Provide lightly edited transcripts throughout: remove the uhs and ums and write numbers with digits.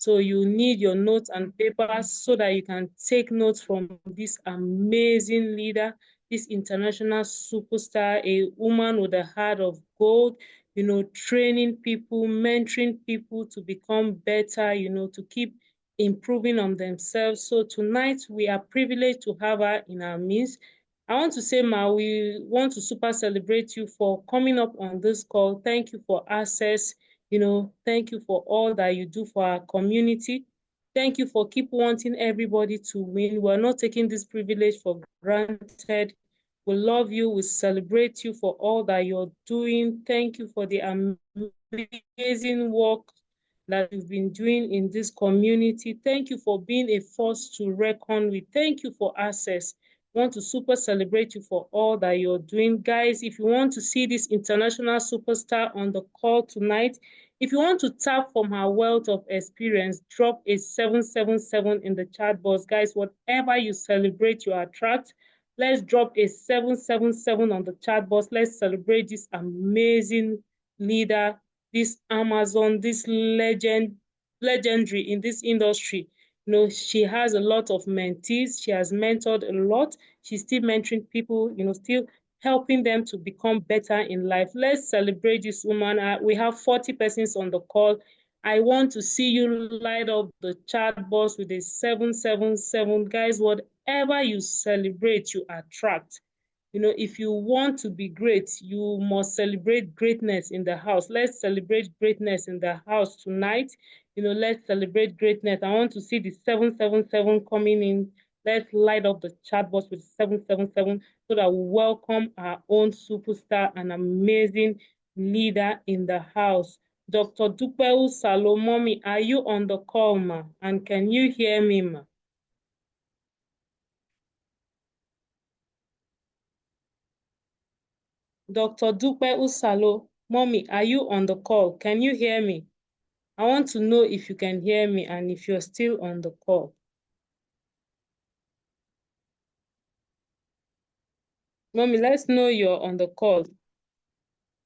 So you need your notes and papers so that you can take notes from this amazing leader, this international superstar, a woman with a heart of gold, training people, mentoring people to become better, to keep improving on themselves. So tonight we are privileged to have her in our midst. I want to say, Ma, we want to super celebrate you for coming up on this call. Thank you for access. Thank you for all that you do for our community. Thank you for keep wanting everybody to win. We're not taking this privilege for granted. We love you. We celebrate you for all that you're doing. Thank you for the amazing work that you've been doing in this community. Thank you for being a force to reckon with. Thank you for access. I want to super celebrate you for all that you're doing. Guys, if you want to see this international superstar on the call tonight, if you want to tap from her wealth of experience, drop a 777 in the chat box. Guys, whatever you celebrate, you attract. Let's drop a 777 on the chat box. Let's celebrate this amazing leader, this Amazon, this legendary in this industry. She has a lot of mentees. She has mentored a lot. She's still mentoring people, still helping them to become better in life. Let's celebrate this woman. We have 40 persons on the call. I want to see you light up the chat box with a 777. Guys, whatever you celebrate, you attract. If you want to be great, you must celebrate greatness in the house. Let's celebrate greatness in the house tonight. Let's celebrate greatness. I want to see the 777 coming in. Let's light up the chat box with 777 so that we welcome our own superstar, an amazing leader in the house. Dr. Dupeu Salomomi, are you on the call, ma? And can you hear me, ma? Dr. Dupe Usalo, Mommy, are you on the call? Can you hear me? I want to know if you can hear me and if you're still on the call. Mommy, let's know you're on the call.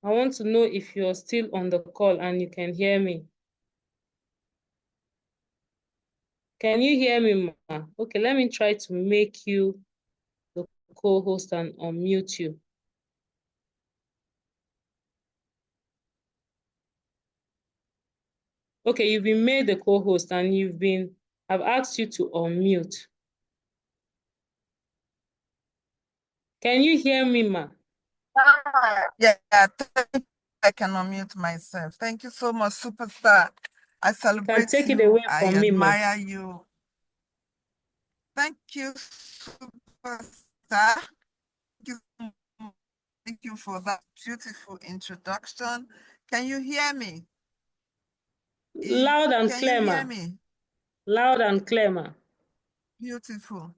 I want to know if you're still on the call and you can hear me. Can you hear me, ma? Okay, let me try to make you the co-host and unmute you. Okay, you've been made the co-host and I've asked you to unmute. Can you hear me, ma? Yeah, I can unmute myself. Thank you so much, superstar. I celebrate Take you. it away I from me, ma. admire you. Thank you, superstar. Thank you for that beautiful introduction. Can you hear me? Loud and Can clear, you ma. hear me? Loud and clear, ma. Beautiful.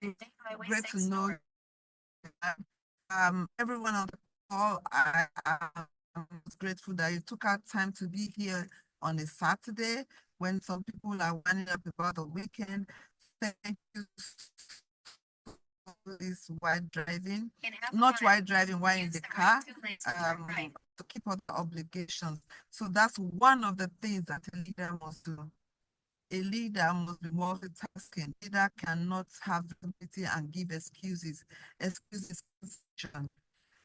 Great to know you. Everyone on the call, I'm grateful that you took out time to be here on a Saturday when some people are winding up about the weekend. Thank you for this while driving, not while driving, while in the car, to keep other obligations. So that's one of the things that a leader must do. A leader must be multitasking. A leader cannot have the ability and give excuses.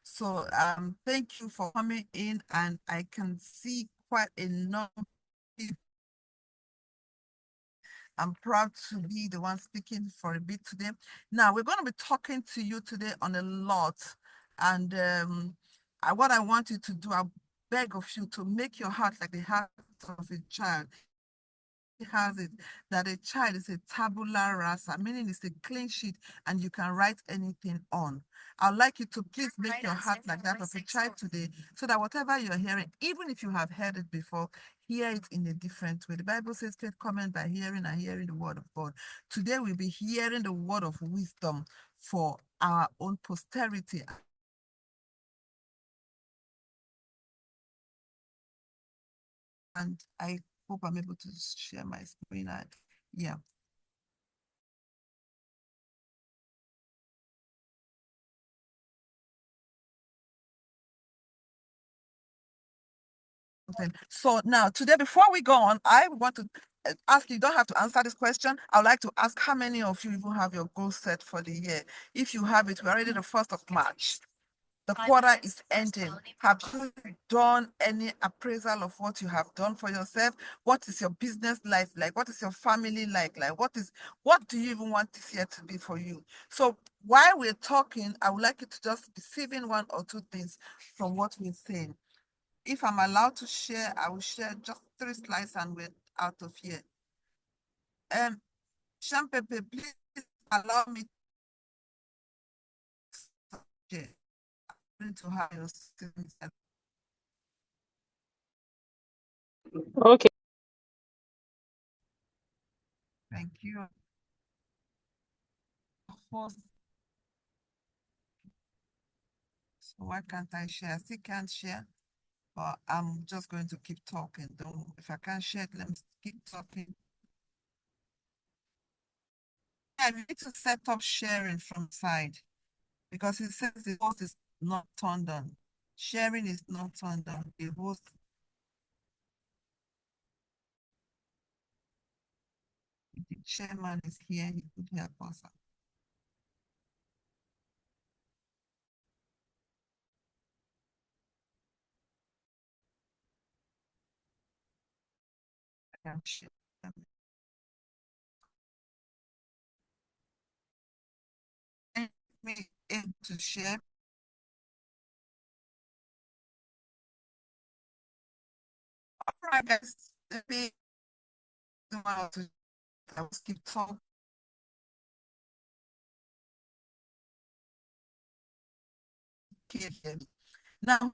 So thank you for coming in, and I can see quite a number of people. I'm proud to be the one speaking for a bit today. Now, we're going to be talking to you today on a lot. And what I want you to do, I beg of you to make your heart like the heart of a child. Has it that a child is a tabula rasa, meaning it's a clean sheet and you can write anything on. I'd like you to please make your heart like that of a child today, so that whatever you're hearing, even if you have heard it before, hear it in a different way. The Bible says, faith cometh by hearing and hearing the word of God. Today we'll be hearing the word of wisdom for our own posterity. And I hope I'm able to share my screen. Yeah. So now, today, before we go on, I want to ask you, don't have to answer this question. I would like to ask how many of you even have your goal set for the year? If you have it, we're already the 1st of March. The quarter is ending. Have you done any appraisal of what you have done for yourself? What is your business life like? What is your family like? What do you even want this year to be for you? So while we're talking, I would like you to just be saving one or two things from what we're saying. If I'm allowed to share, I will share just 3 slides and we're out of here. Champepe, please allow me to share. To have your students. Okay. Thank you. So why can't I share? I still can't share, but I'm just going to keep talking. If I can't share it, let me keep talking. I need to set up sharing from side because it says the host is not turned on. Sharing is not turned on. The host. The chairman is here. He could help us. I can share. Me able to share. All right, guys. Let me I will keep talking. Now,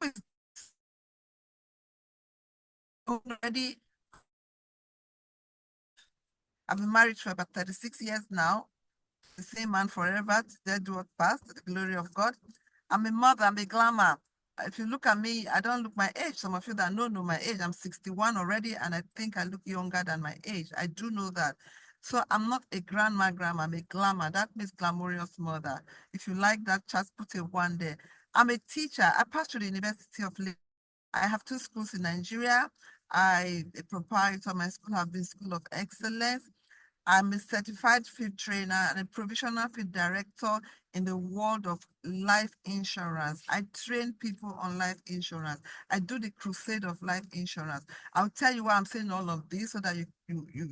already, I've been married for about 36 years now. The same man forever, dead work past, to the glory of God. I'm a mother, I'm a glamour. If you look at me, I don't look my age. Some of you that know my age. I'm 61 already, and I think I look younger than my age. I do know that. So I'm not a grandma, I'm a glamour. That means glamorous mother. If you like that, just put a 1 there. I'm a teacher. I passed through the University of Lagos. I have 2 schools in Nigeria. A proprietor of my school have been School of Excellence. I'm a certified field trainer and a provisional field director in the world of life insurance. I train people on life insurance. I do the crusade of life insurance. I'll tell you why I'm saying all of this so that you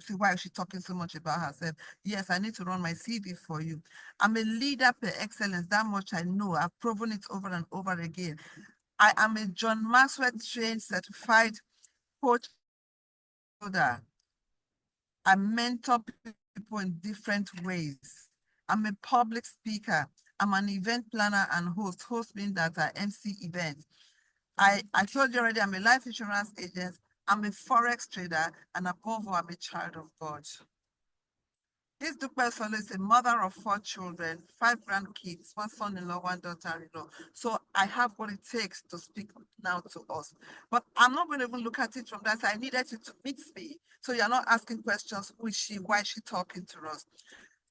see why she's talking so much about herself. Yes, I need to run my CV for you. I'm a leader per excellence. That much I know. I've proven it over and over again. I am a John Maxwell trained certified coach. I mentor people in different ways. I'm a public speaker. I'm an event planner and host. Host means that I MC events. I told you already, I'm a life insurance agent. I'm a forex trader, and above all, I'm a child of God. This Dupe Solo is a mother of 4 children, 5 grandkids, 1 son-in-law, 1 daughter-in-law. So I have what it takes to speak now to us. But I'm not going to even look at it from that side. I needed you to meet me. So you're not asking questions, who is she, why is she talking to us?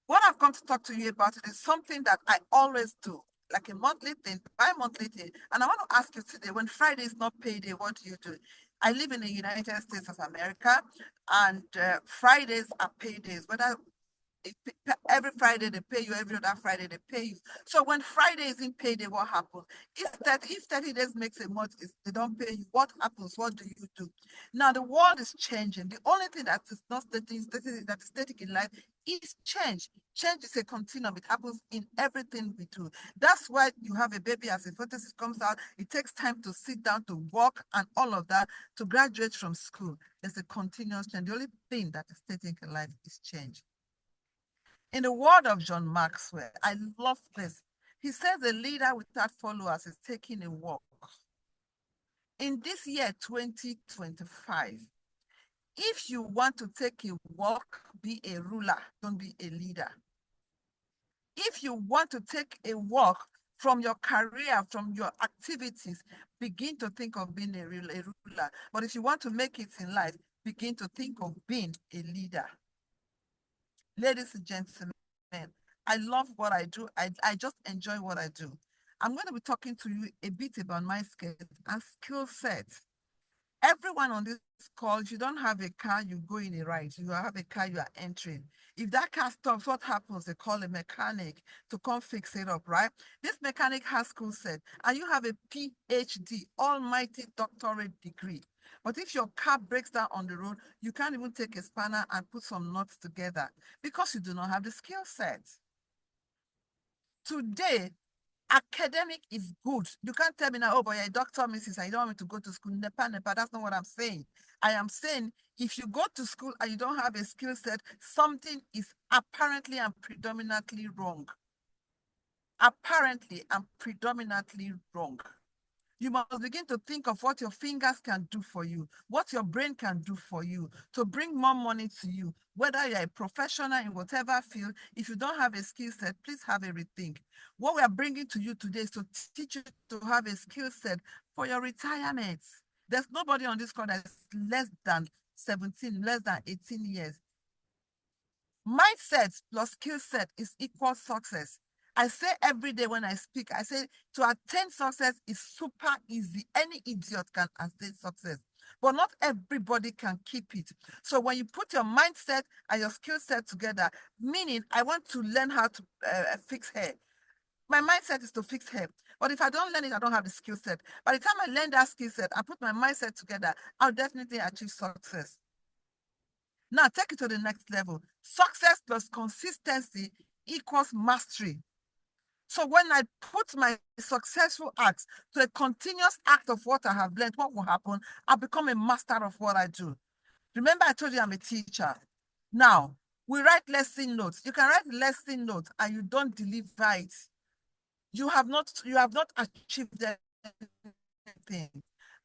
What I've come to talk to you about is something that I always do, like a monthly thing, bi-monthly thing. And I want to ask you today, when Friday is not payday, what do you do? I live in the United States of America, and Fridays are paydays, whether every Friday they pay you, every other Friday they pay you. So when Friday isn't payday, what happens? If 30 days makes a month, they don't pay you, what happens? What do you do? Now the world is changing. The only thing that is not that is static in life is change. Change is a continuum. It happens in everything we do. That's why you have a baby as a fetus comes out. It takes time to sit down, to walk, and all of that, to graduate from school. There's a continuous change. The only thing that is static in life is change. In the word of John Maxwell, I love this. He says a leader without followers is taking a walk. In this year, 2025, if you want to take a walk, be a ruler, don't be a leader. If you want to take a walk from your career, from your activities, begin to think of being a ruler. But if you want to make it in life, begin to think of being a leader. Ladies and gentlemen, I love what I do. I just enjoy what I do. I'm going to be talking to you a bit about my skills and skill set. Everyone on this call, if you don't have a car, you go in a ride. You have a car, you are entering. If that car stops, what happens? They call a mechanic to come fix it up, right? This mechanic has school set, and you have a PhD, almighty doctorate degree. But if your car breaks down on the road, you can't even take a spanner and put some nuts together because you do not have the skill set. Today, academic is good. You can't tell me now, oh, but you're a doctor, Mrs. and you don't want me to go to school. Nepa, nepa, that's not what I'm saying. I am saying if you go to school and you don't have a skill set, something is apparently and predominantly wrong. Apparently and predominantly wrong. You must begin to think of what your fingers can do for you, what your brain can do for you to bring more money to you. Whether you're a professional in whatever field, if you don't have a skill set, please have a rethink. What we are bringing to you today is to teach you to have a skill set for your retirement. There's nobody on this call that's less than 17, less than 18 years. Mindset plus skill set is equal success. I say every day when I speak, I say to attain success is super easy. Any idiot can attain success, but not everybody can keep it. So when you put your mindset and your skill set together, meaning I want to learn how to fix hair. My mindset is to fix hair. But if I don't learn it, I don't have the skill set. By the time I learn that skill set, I put my mindset together, I'll definitely achieve success. Now take it to the next level. Success plus consistency equals mastery. So when I put my successful acts to a continuous act of what I have learned, what will happen? I'll become a master of what I do. Remember, I told you I'm a teacher. Now, we write lesson notes. You can write lesson notes and you don't deliver it. You have not achieved anything.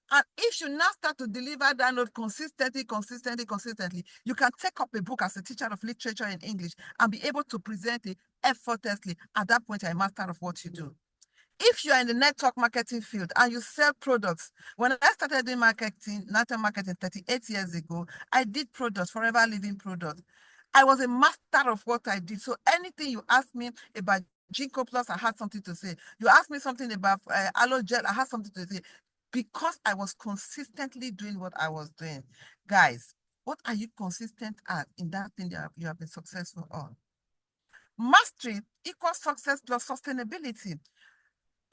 And if you now start to deliver that note consistently, you can take up a book as a teacher of literature in English and be able to present it effortlessly. At that point, you're a master of what you do. If you are in the network marketing field and you sell products, when I started doing network marketing 38 years ago, I did products, forever living products. I was a master of what I did. So anything you ask me about Ginkgo Plus, I had something to say. You asked me something about aloe gel, I had something to say because I was consistently doing what I was doing. Guys, what are you consistent at in that thing that you have been successful on? Mastery equals success plus sustainability.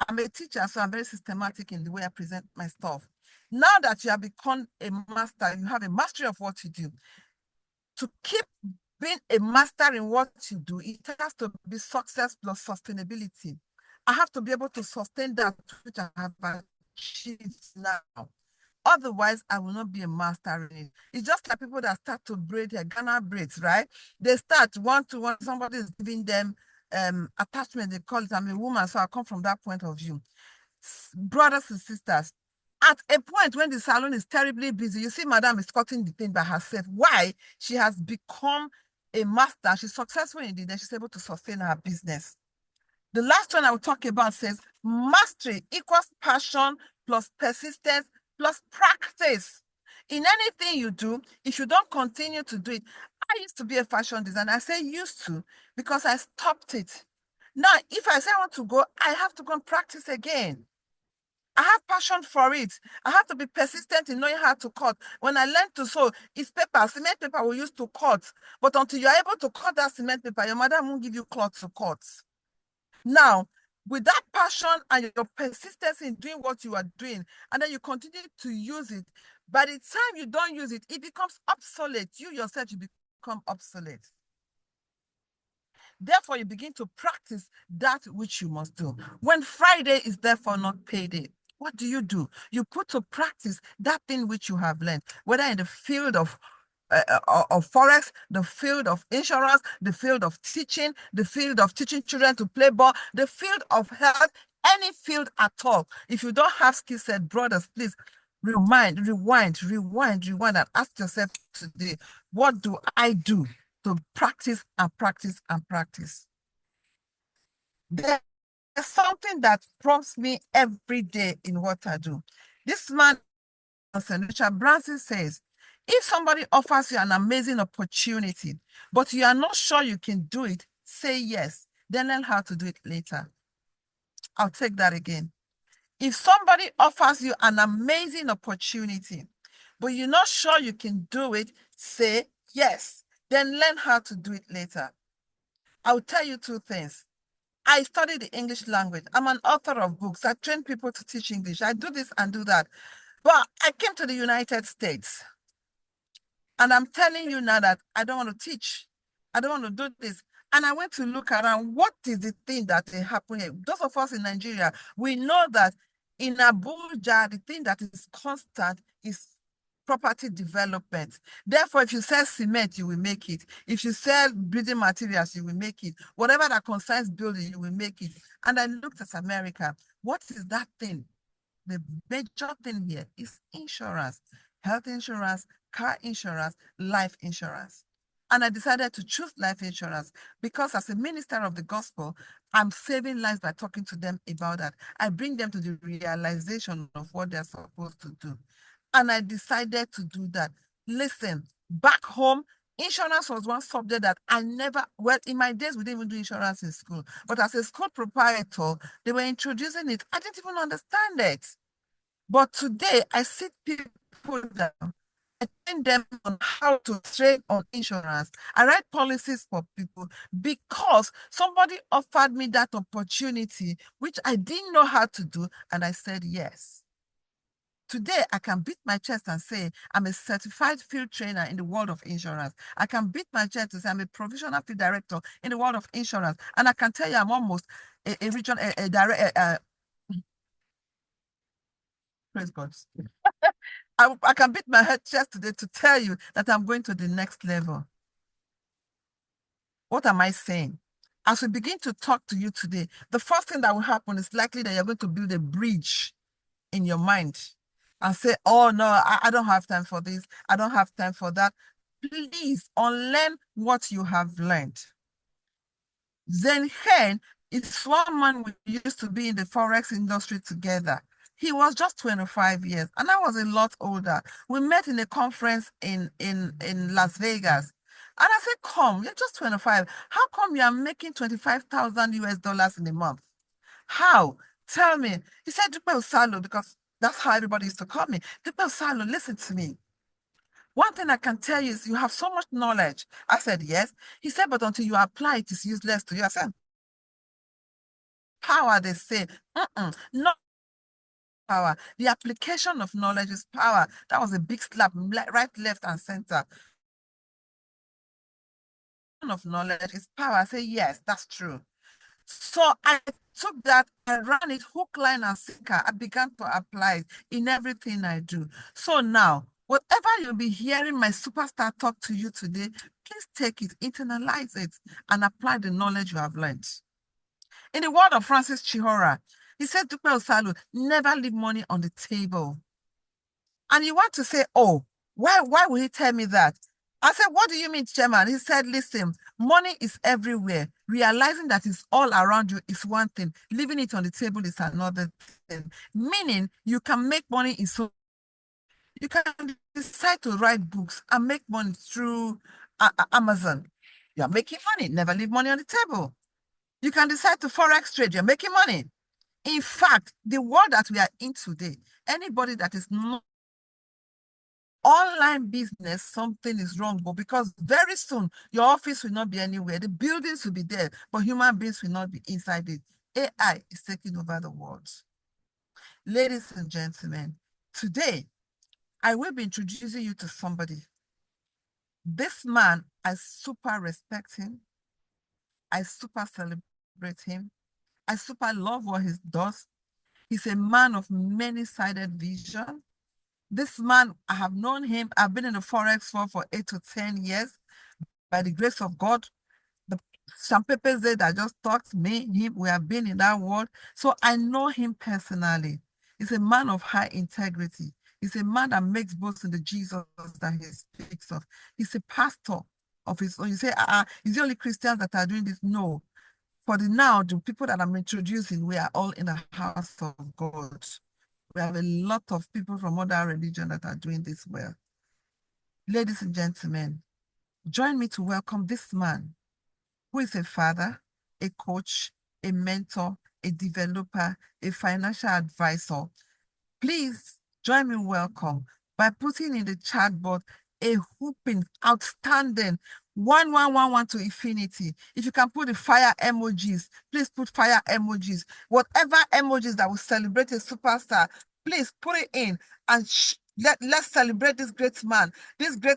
I'm a teacher, so I'm very systematic in the way I present my stuff. Now that you have become a master, you have a mastery of what you do. To keep being a master in what you do, it has to be success plus sustainability. I have to be able to sustain that which I have achieved now. Otherwise, I will not be a master in it. It's just like people that start to braid their Ghana braids, right? They start one to one, somebody is giving them attachment, they call it. I'm a woman, so I come from that point of view. Brothers and sisters, at a point when the salon is terribly busy, you see madam is cutting the thing by herself. Why? She has become a master. She's successful in it, then she's able to sustain her business. The last one I will talk about says mastery equals passion plus persistence plus practice. In anything you do, if you don't continue to do it, I used to be a fashion designer. I say used to because I stopped it. Now, if I say I want to go, I have to go and practice again. I have passion for it. I have to be persistent in knowing how to cut. When I learned to sew, it's paper, cement paper we used to cut. But until you're able to cut that cement paper, your mother won't give you cloth to cut. Now, with that passion and your persistence in doing what you are doing, and then you continue to use it, by the time you don't use it, it becomes obsolete. You yourself, you become obsolete. Therefore, you begin to practice that which you must do. When Friday is therefore not payday, what do? You put to practice that thing which you have learned, whether in the field of forex, the field of insurance, the field of teaching, the field of teaching children to play ball, the field of health, any field at all. If you don't have skill set, brothers, please rewind, and ask yourself today, what do I do to practice and practice and practice? There's something that prompts me every day in what I do. This man, Richard Branson, says, if somebody offers you an amazing opportunity, but you are not sure you can do it, say yes, then learn how to do it later. I'll take that again. If somebody offers you an amazing opportunity, but you're not sure you can do it, say yes. Then learn how to do it later. I'll tell you two things. I study the English language. I'm an author of books. I train people to teach English. I do this and do that. But I came to the United States. And I'm telling you now that I don't want to teach. I don't want to do this. And I went to look around, what is the thing that is happening here? Those of us in Nigeria, we know that in Abuja, the thing that is constant is property development. Therefore, if you sell cement, you will make it. If you sell building materials, you will make it. Whatever that concerns building, you will make it. And I looked at America. What is that thing? The major thing here is insurance, health insurance, car insurance, life insurance. And I decided to choose life insurance because as a minister of the gospel, I'm saving lives by talking to them about that. I bring them to the realization of what they're supposed to do. And I decided to do that. Listen, back home, insurance was one subject that I never, well, in my days, we didn't even do insurance in school. But as a school proprietor, they were introducing it. I didn't even understand it. But today, I sit people down. I train them on how to trade on insurance. I write policies for people because somebody offered me that opportunity, which I didn't know how to do, and I said yes. Today, I can beat my chest and say, I'm a certified field trainer in the world of insurance. I can beat my chest and say, I'm a provisional field director in the world of insurance. And I can tell you, I'm almost a region, a direct, praise God. I can beat my head chest today to tell you that I'm going to the next level. What am I saying? As we begin to talk to you today, the first thing that will happen is likely that you're going to build a bridge in your mind and say, oh no, I don't have time for this. I don't have time for that. Please unlearn what you have learned. Zen Hen is one man we used to be in the Forex industry together. He was just 25 years and I was a lot older. We met in a conference in Las Vegas. And I said, come, you're just 25. How come you are making 25,000 US dollars in a month? How? Tell me. He said, Dupe Salo, because that's how everybody used to call me. Dupe Salo, listen to me. One thing I can tell you is you have so much knowledge. I said, yes. He said, but until you apply it, it's useless to you. I said, power, they say. Not power. The application of knowledge is power. That was a big slap, right, left, and center. Of knowledge is power. I say, yes, that's true. So I took that, I ran it hook, line, and sinker. I began to apply it in everything I do. So now, whatever you'll be hearing my superstar talk to you today, please take it, internalize it, and apply the knowledge you have learned. In the word of Francis Chihora, he said, Dupe Osalu, never leave money on the table. And you want to say, oh, why will he tell me that? I said, what do you mean, Chairman? He said, listen, money is everywhere. Realizing that it's all around you is one thing. Leaving it on the table is another thing. Meaning, you can make money in so you can decide to write books and make money through Amazon. You're making money. Never leave money on the table. You can decide to forex trade. You're making money. In fact, the world that we are in today, anybody that is not online business, something is wrong, but because very soon your office will not be anywhere, the buildings will be there, but human beings will not be inside it. AI is taking over the world. Ladies and gentlemen, today I will be introducing you to somebody. This man, I super respect him. I super celebrate him. I super love what he does. He's a man of many-sided vision. This man, I have known him. I've been in the Forex world for 8 to 10 years. By the grace of God, some people say that just talked me, him, we have been in that world. So I know him personally. He's a man of high integrity. He's a man that makes boast in the Jesus that he speaks of. He's a pastor of his own. You say, is it only Christians that are doing this? No. For the now, the people that I'm introducing, we are all in the house of God. We have a lot of people from other religions that are doing this well. Ladies and gentlemen, join me to welcome this man who is a father, a coach, a mentor, a developer, a financial advisor. Please join me welcome by putting in the chat box a whooping, outstanding 1111 to infinity. If you can put the fire emojis, please put fire emojis. Whatever emojis that will celebrate a superstar, please put it in and let's celebrate this great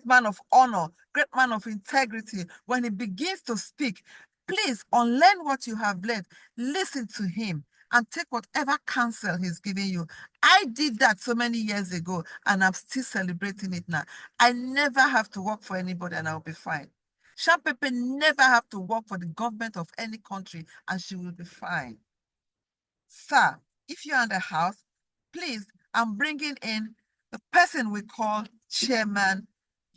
man of honor, great man of integrity. When he begins to speak, please unlearn what you have learned. Listen to him and take whatever counsel he's giving you. I did that so many years ago, and I'm still celebrating it now. I never have to work for anybody, and I'll be fine. Sharp Pepe never have to work for the government of any country, and she will be fine. Sir, if you're in the house, please, I'm bringing in the person we call Chairman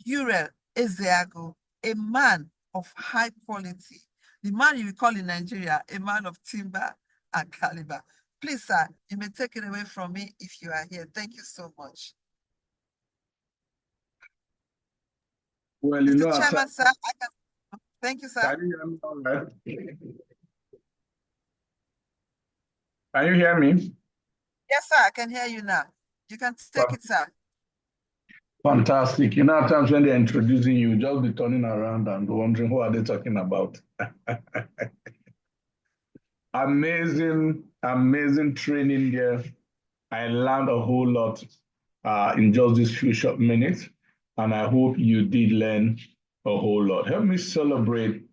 Uriel Ezeago, a man of high quality. The man you will call in Nigeria, a man of timber and caliber. Please, sir, you may take it away from me if you are here. Thank you so much. Well, Mr. Chairman, sir, thank you, sir. Can you hear me all right? Can you hear me? Yes, sir, I can hear you now. You can take it, sir. Fantastic. You know, at times when they're introducing you, just be turning around and wondering who are they talking about. Amazing, amazing training there. I learned a whole lot in just these few short minutes, and I hope you did learn a whole lot. Help me celebrate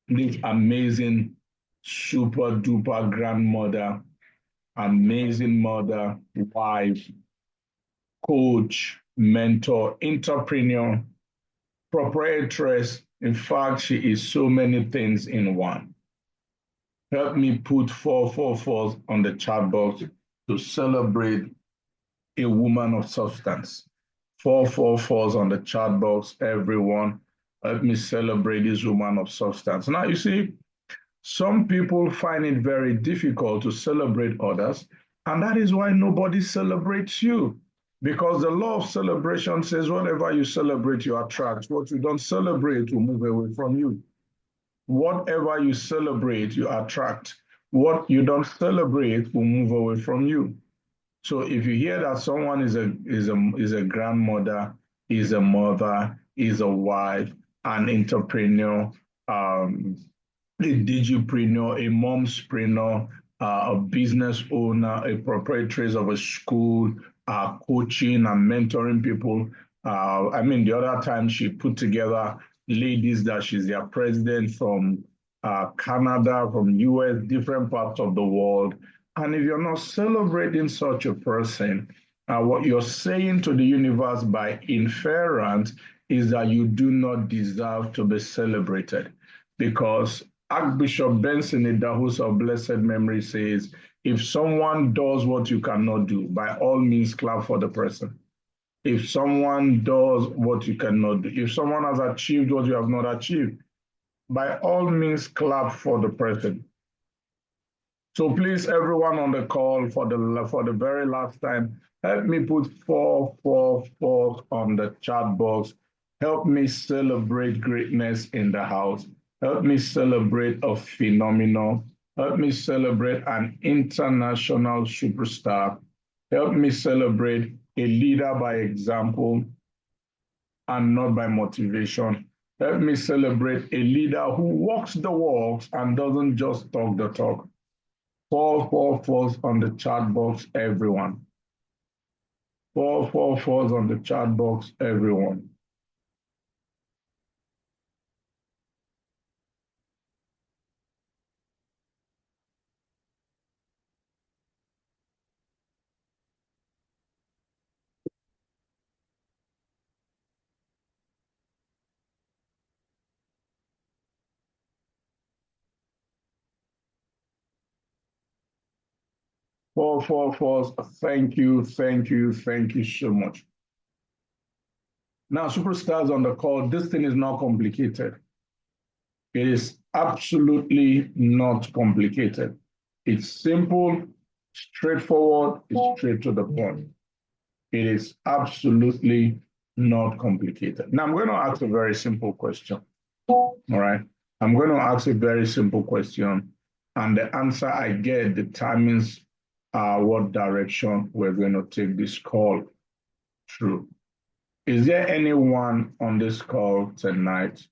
this amazing, super duper grandmother, amazing mother, wife, coach, mentor, entrepreneur, proprietress. In fact, she is so many things in one. Help me put 444s on the chat box to celebrate a woman of substance. 444s on the chat box, everyone. Help me celebrate this woman of substance. Now, you see, some people find it very difficult to celebrate others, and that is why nobody celebrates you. Because the law of celebration says whatever you celebrate, you attract. What you don't celebrate will move away from you. Whatever you celebrate, you attract. What you don't celebrate will move away from you. So if you hear that someone is a grandmother, is a mother, is a wife, an entrepreneur, a digipreneur, a momspreneur, a business owner, a proprietress of a school, coaching and mentoring people. I mean, the other time she put together ladies that she's their president from Canada, from US, different parts of the world. And if you're not celebrating such a person, what you're saying to the universe by inference is that you do not deserve to be celebrated. Because Archbishop Benson Idahosa of blessed memory says, if someone does what you cannot do, by all means clap for the person. If someone does what you cannot do, if someone has achieved what you have not achieved, by all means clap for the person. So please, everyone on the call, for the very last time, help me put 444 on the chat box. Help me celebrate greatness in the house. Help me celebrate a phenomenon. Help me celebrate an international superstar. Help me celebrate a leader by example and not by motivation. Help me celebrate a leader who walks the walks and doesn't just talk the talk. 444s on the chat box, everyone. 444s on the chat box, everyone. Four, four, four. Thank you, thank you, thank you so much. Now, superstars on the call, this thing is not complicated. It is absolutely not complicated. It's simple, straightforward, it's straight to the point. It is absolutely not complicated. Now, I'm going to ask a very simple question. All right. I'm going to ask a very simple question, and the answer I get determines what direction we're going to take this call. True. Is there anyone on this call tonight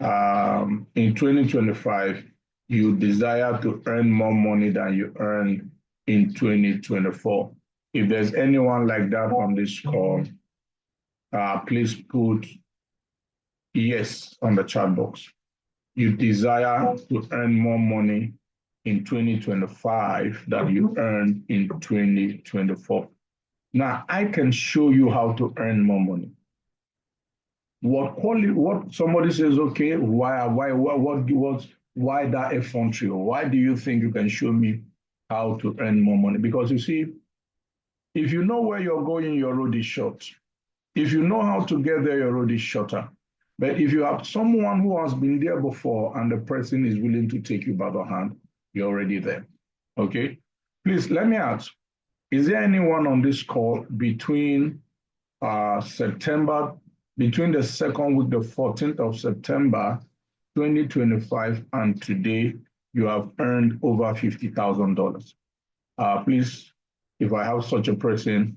in 2025 you desire to earn more money than you earned in 2024? If there's anyone like that on this call, please put yes on the chat box. You desire to earn more money in 2025 than you earned in 2024. Now, I can show you how to earn more money. What somebody says, okay, why that effrontery? Why do you think you can show me how to earn more money? Because you see, if you know where you're going, your road is short. If you know how to get there, your road is shorter. But if you have someone who has been there before and the person is willing to take you by the hand, you're already there. Okay? Please let me ask, is there anyone on this call between September, between the second week, the 14th of September, 2025, and today, you have earned over $50,000? Please, if I have such a person,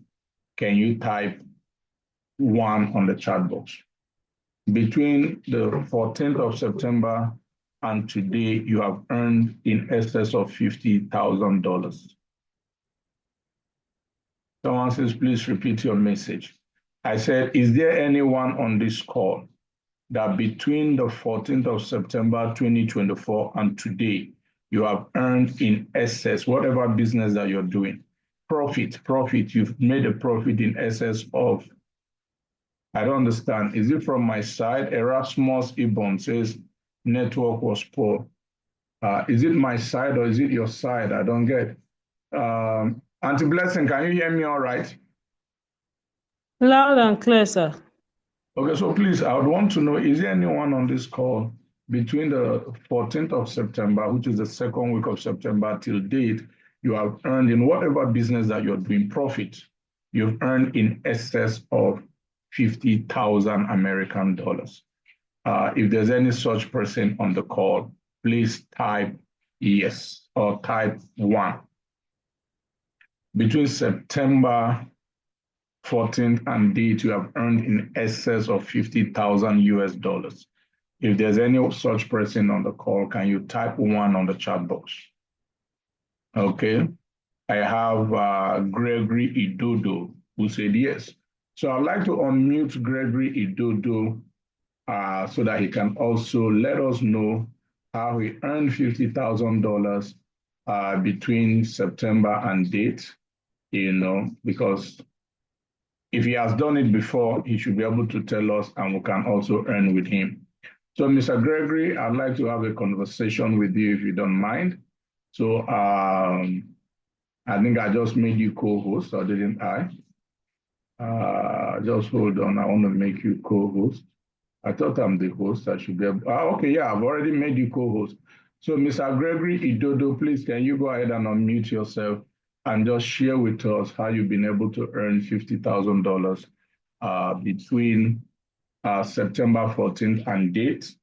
can you type one on the chat box? Between the 14th of September and today, you have earned in excess of $50,000. Someone says, please repeat your message. I said, is there anyone on this call that between the 14th of September 2024 and today, you have earned in excess, whatever business that you're doing, profit, you've made a profit in excess of, I don't understand. Is it from my side? Erasmus Ibon says network was poor. Is it my side or is it your side? I don't get. Auntie Blessing, can you hear me all right? Loud and clear, sir. Okay, so please, I would want to know, is there anyone on this call between the 14th of September, which is the second week of September, till date, you have earned in whatever business that you're doing profit, you've earned in excess of 50,000 American dollars? If there's any such person on the call, please type yes or type one. Between September 14th and date, you have earned in excess of 50,000 US dollars. If there's any such person on the call, can you type one on the chat box? Okay. I have Gregory Idodo who said yes. So I'd like to unmute Gregory Idodo so that he can also let us know how he earned $50,000 between September and date, because if he has done it before, he should be able to tell us and we can also earn with him. So, Mr. Gregory, I'd like to have a conversation with you if you don't mind. So, I think I just made you co-host, or didn't I? Just hold on. I want to make you co-host. I thought I'm the host. I should be able. Okay, yeah, I've already made you co-host. So, Mr. Gregory Idodo, please, can you go ahead and unmute yourself and just share with us how you've been able to earn $50,000 between September 14th and date,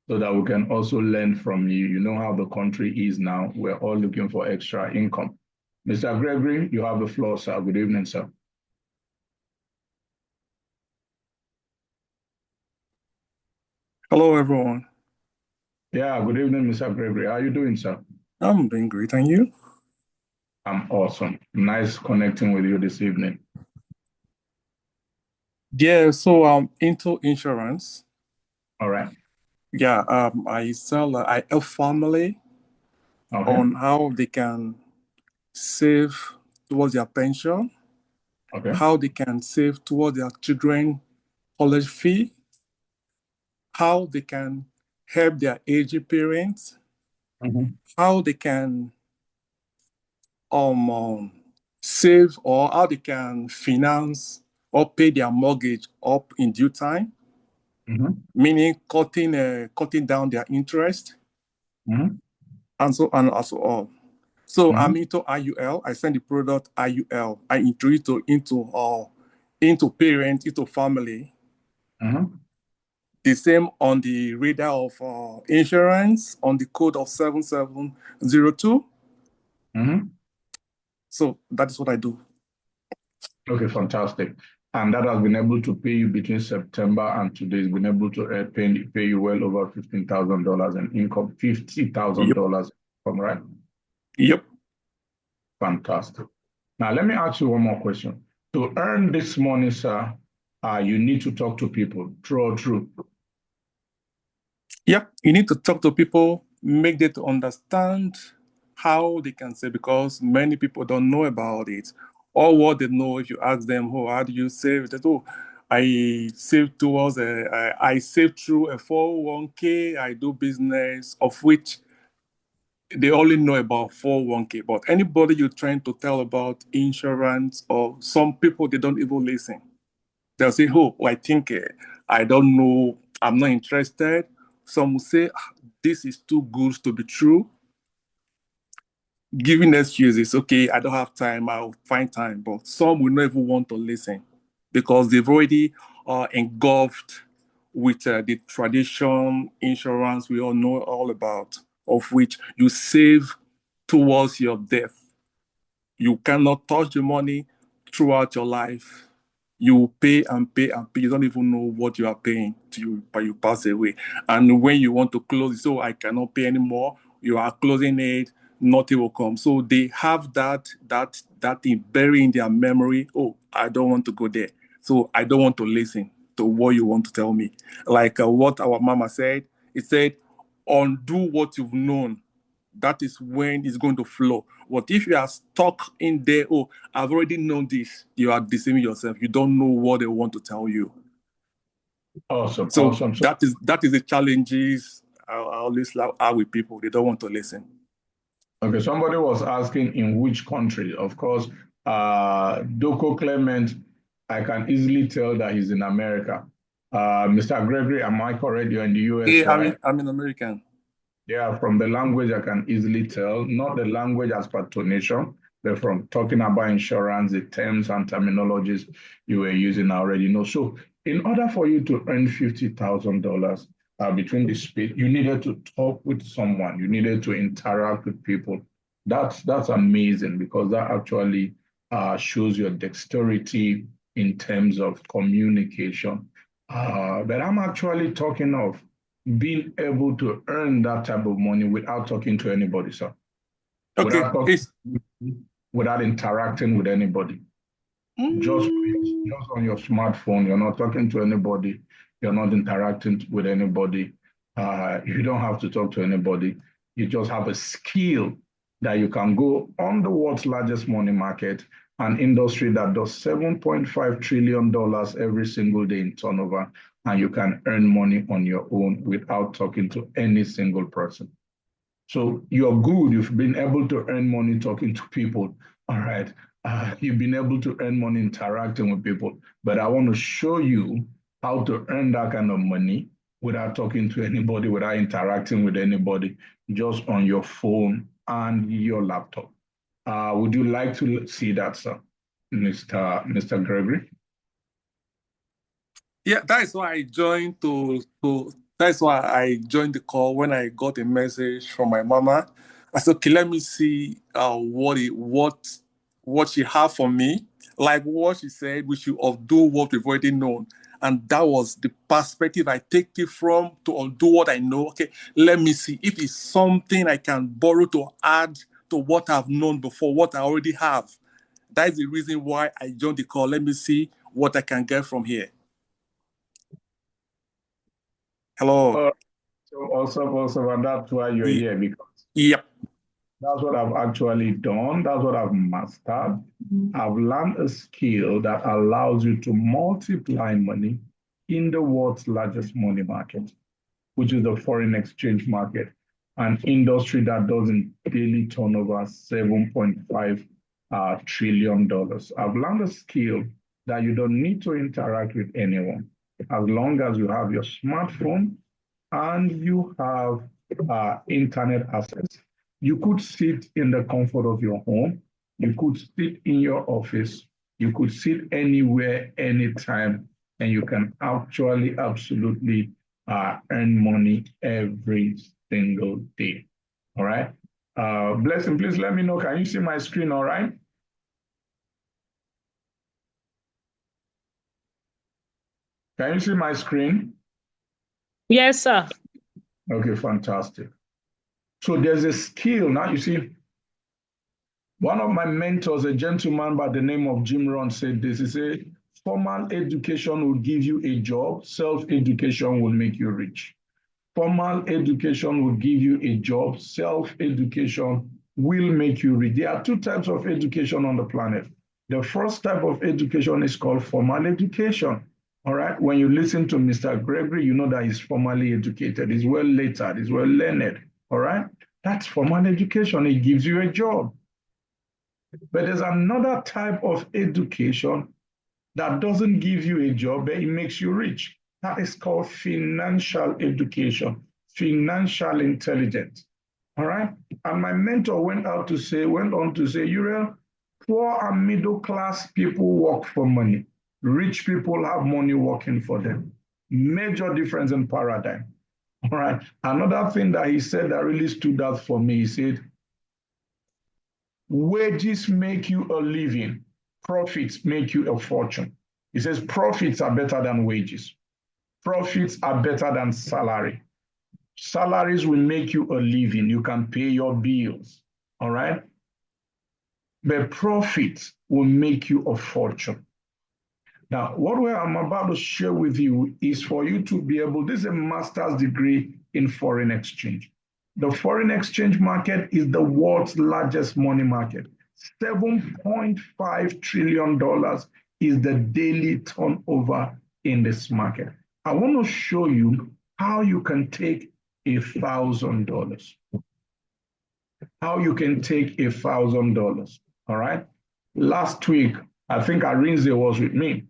so that we can also learn from you. You know how the country is now. We're all looking for extra income. Mr. Gregory, you have the floor, sir. Good evening, sir. Hello, everyone. Yeah, good evening, Mr. Gregory. How are you doing, sir? I'm doing great, and you? I'm awesome. Nice connecting with you this evening. Yeah, so I'm into insurance. All right. Yeah, I help family on how they can save towards their pension, how they can save towards their children college fee, how they can help their aging parents, how they can save, or how they can finance or pay their mortgage up in due time, meaning cutting down their interest, and so on and so on. So I'm into IUL. I send the product IUL. I introduce into parents, into family. The same on the radar of insurance, on the code of 7702. So that is what I do. Okay, fantastic. And that has been able to pay you between September and today, has been able to pay you well over $15,000 in income, $50,000 income, right? Yep. Fantastic. Now, let me ask you one more question. To earn this money, sir, you need to talk to people, true or true? Yep. You need to talk to people, make them to understand how they can save, because many people don't know about it. Or what they know, if you ask them, oh, how do you save? They say, oh, I save towards I save through a 401k, I do business, of which they only know about 401k. But anybody you're trying to tell about insurance, or some people, they don't even listen. They'll say, oh, I think I don't know, I'm not interested. Some will say, "Ah, this is too good to be true." Giving excuses, okay, I don't have time, I'll find time. But some will not even want to listen because they've already engulfed with the tradition insurance we all know all about, of which you save towards your death. You cannot touch the money throughout your life. You pay and pay and pay. You don't even know what you are paying to you, but you pass away. And when you want to close it, so I cannot pay anymore, you are closing it, nothing will come. So they have that thing buried in their memory. Oh, I don't want to go there. So I don't want to listen to what you want to tell me. Like what our mama said, it said, undo what you've known, that is when it's going to flow. But if you are stuck in there, oh, I've already known this, you are deceiving yourself. You don't know what they want to tell you. Awesome, So awesome. So, that is the challenges I always have with people. They don't want to listen. okay, somebody was asking in which country. Of course, Doko Clement, I can easily tell that he's in America. Mr. Gregory, am I correct? You're in the US, Hey, right? I'm an American. Yeah, from the language, I can easily tell, not the language as per tonation, but from talking about insurance, the terms and terminologies you were using, I already know. So, in order for you to earn $50,000 between the space, you needed to talk with someone, you needed to interact with people. That's amazing because that actually shows your dexterity in terms of communication. But I'm actually talking of being able to earn that type of money without talking to anybody, sir. Okay, Without talking, it's without interacting with anybody. Just, mm, just on your smartphone, you're not talking to anybody, you're not interacting with anybody. You don't have to talk to anybody. You just have a skill that you can go on the world's largest money market, an industry that does $7.5 trillion every single day in turnover, and you can earn money on your own without talking to any single person. So you're good. You've been able to earn money talking to people. All right. You've been able to earn money interacting with people. But I want to show you how to earn that kind of money without talking to anybody, without interacting with anybody, just on your phone and your laptop. Would you like to see that, sir, Mr. Gregory? yeah, that's why I joined to that's why I joined the call when I got a message from my mama. I said, okay, let me see what she had for me. Like what she said, we should undo what we've already known. And that was the perspective I take it from, to undo what I know. Okay, let me see if it's something I can borrow to add to what I've known before, what I already have. That is the reason why I joined the call. Let me see what I can get from here. Hello. So awesome, awesome. And that's why you're here, because Yep. that's what I've actually done. That's what I've mastered. I've learned a skill that allows you to multiply money in the world's largest money market, which is the foreign exchange market, an industry that does in daily turnover $7.5 trillion. I've learned a skill that you don't need to interact with anyone. As long as you have your smartphone and you have internet access, you could sit in the comfort of your home, you could sit in your office, you could sit anywhere, anytime, and you can actually absolutely earn money every single day. All right. Blessing, please let me know. Can you see my screen? All right. Can you see my screen? Yes, sir. Okay, fantastic. So there's a skill. Now you see, one of my mentors, a gentleman by the name of Jim Rohn, said this. He said, formal education will give you a job, self-education will make you rich. Formal education will give you a job, self-education will make you rich. There are two types of education on the planet. The first type of education is called formal education. All right. When you listen to Mr. Gregory, you know that he's formally educated, he's well lettered, he's well learned. All right. That's formal education. It gives you a job. But there's another type of education that doesn't give you a job, but it makes you rich. That is called financial education, financial intelligence. All right. And my mentor went on to say, Uriel, poor and middle class people work for money. Rich people have money working for them. Major difference in paradigm. All right. Another thing that he said that really stood out for me, he said, wages make you a living, profits make you a fortune. He says profits are better than wages. Profits are better than salary. Salaries will make you a living. You can pay your bills, all right? But profits will make you a fortune. Now, what I'm about to share with you is for you to be able, this is a master's degree in foreign exchange. The foreign exchange market is the world's largest money market. $7.5 trillion is the daily turnover in this market. I want to show you how you can take $1,000. How you can take $1,000, all right? Last week, I think Arinze was with me.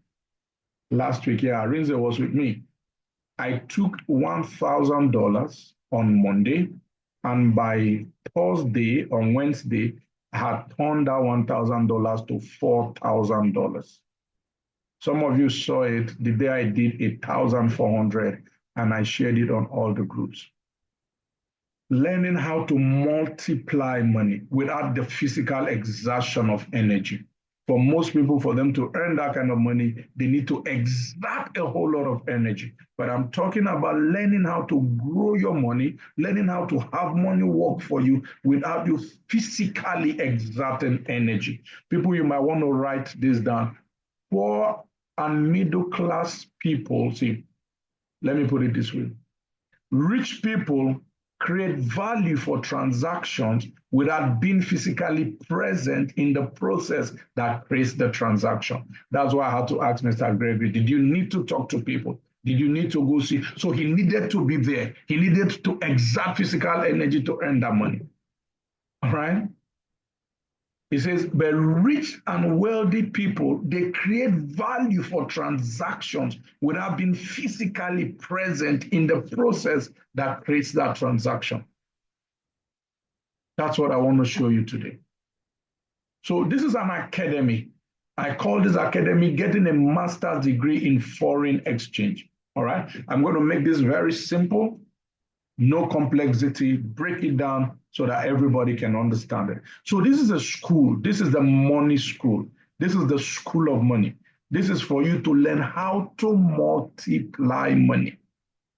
Last week, yeah, Arinze was with me. I took $1,000 on Monday, and by Thursday, on Wednesday, I had turned that $1,000 to $4,000. Some of you saw it the day I did 1,400, and I shared it on all the groups. Learning how to multiply money without the physical exertion of energy. For most people, for them to earn that kind of money, they need to exert a whole lot of energy. But I'm talking about learning how to grow your money, learning how to have money work for you without you physically exerting energy. People, you might want to write this down. Poor and middle class people, see, let me put it this way. Rich people create value for transactions without being physically present in the process that creates the transaction. That's why I had to ask Mr. Gregory, did you need to talk to people? Did you need to go see? So he needed to be there. He needed to exert physical energy to earn that money. All right? He says, but rich and wealthy people, they create value for transactions without being physically present in the process that creates that transaction. That's what I want to show you today. So this is an academy. I call this academy getting a master's degree in foreign exchange. All right. I'm going to make this very simple, no complexity, break it down so that everybody can understand it. So this is a school. This is the money school. This is the school of money. This is for you to learn how to multiply money,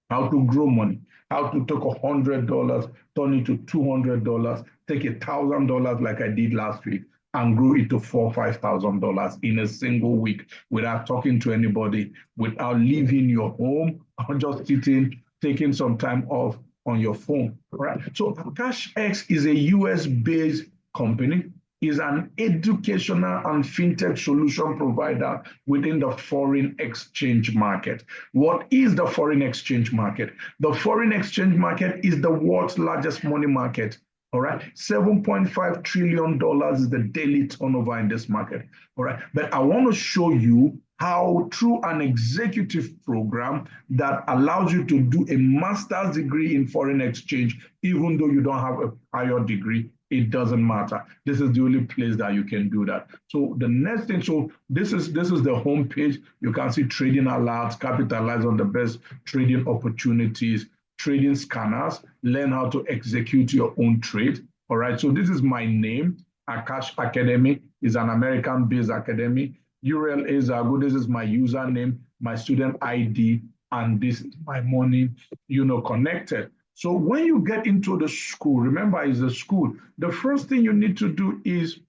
how to grow money, how to take $100, turn it to $200, take $1,000 like I did last week, and grow it to $4,000 or $5,000 in a single week without talking to anybody, without leaving your home, or just sitting, taking some time off on your phone, right? So CashX is a US-based company, is an educational and fintech solution provider within the foreign exchange market. What is the foreign exchange market? The foreign exchange market is the world's largest money market. All right, $7.5 trillion is the daily turnover in this market. All right, but I want to show you how through an executive program that allows you to do a master's degree in foreign exchange, even though you don't have a prior degree, it doesn't matter. This is the only place that you can do that. So the next thing, so this is the home page. You can see trading alerts, capitalize on the best trading opportunities, trading scanners, learn how to execute your own trade. All right, so this is my name. Akash Academy is an American-based academy. Uriel Ezago, this is my username. my student ID, and this is my money, connected. So when you get into the school, remember it's a school, the first thing you need to do is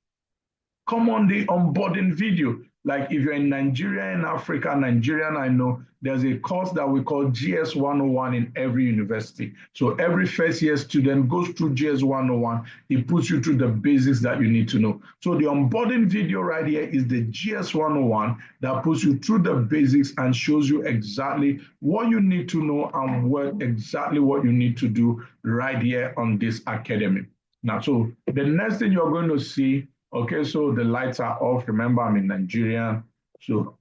come on the onboarding video. Like if you're in Nigeria and Africa, Nigerian, I know there's a course that we call GS 101 in every university. So every first year student goes through GS 101. It puts you through the basics that you need to know. So the onboarding video right here is the GS 101 that puts you through the basics and shows you exactly what you need to know and exactly what you need to do right here on this academy. Now, so the next thing you're going to see, okay, so the lights are off. Remember, I'm in Nigeria, so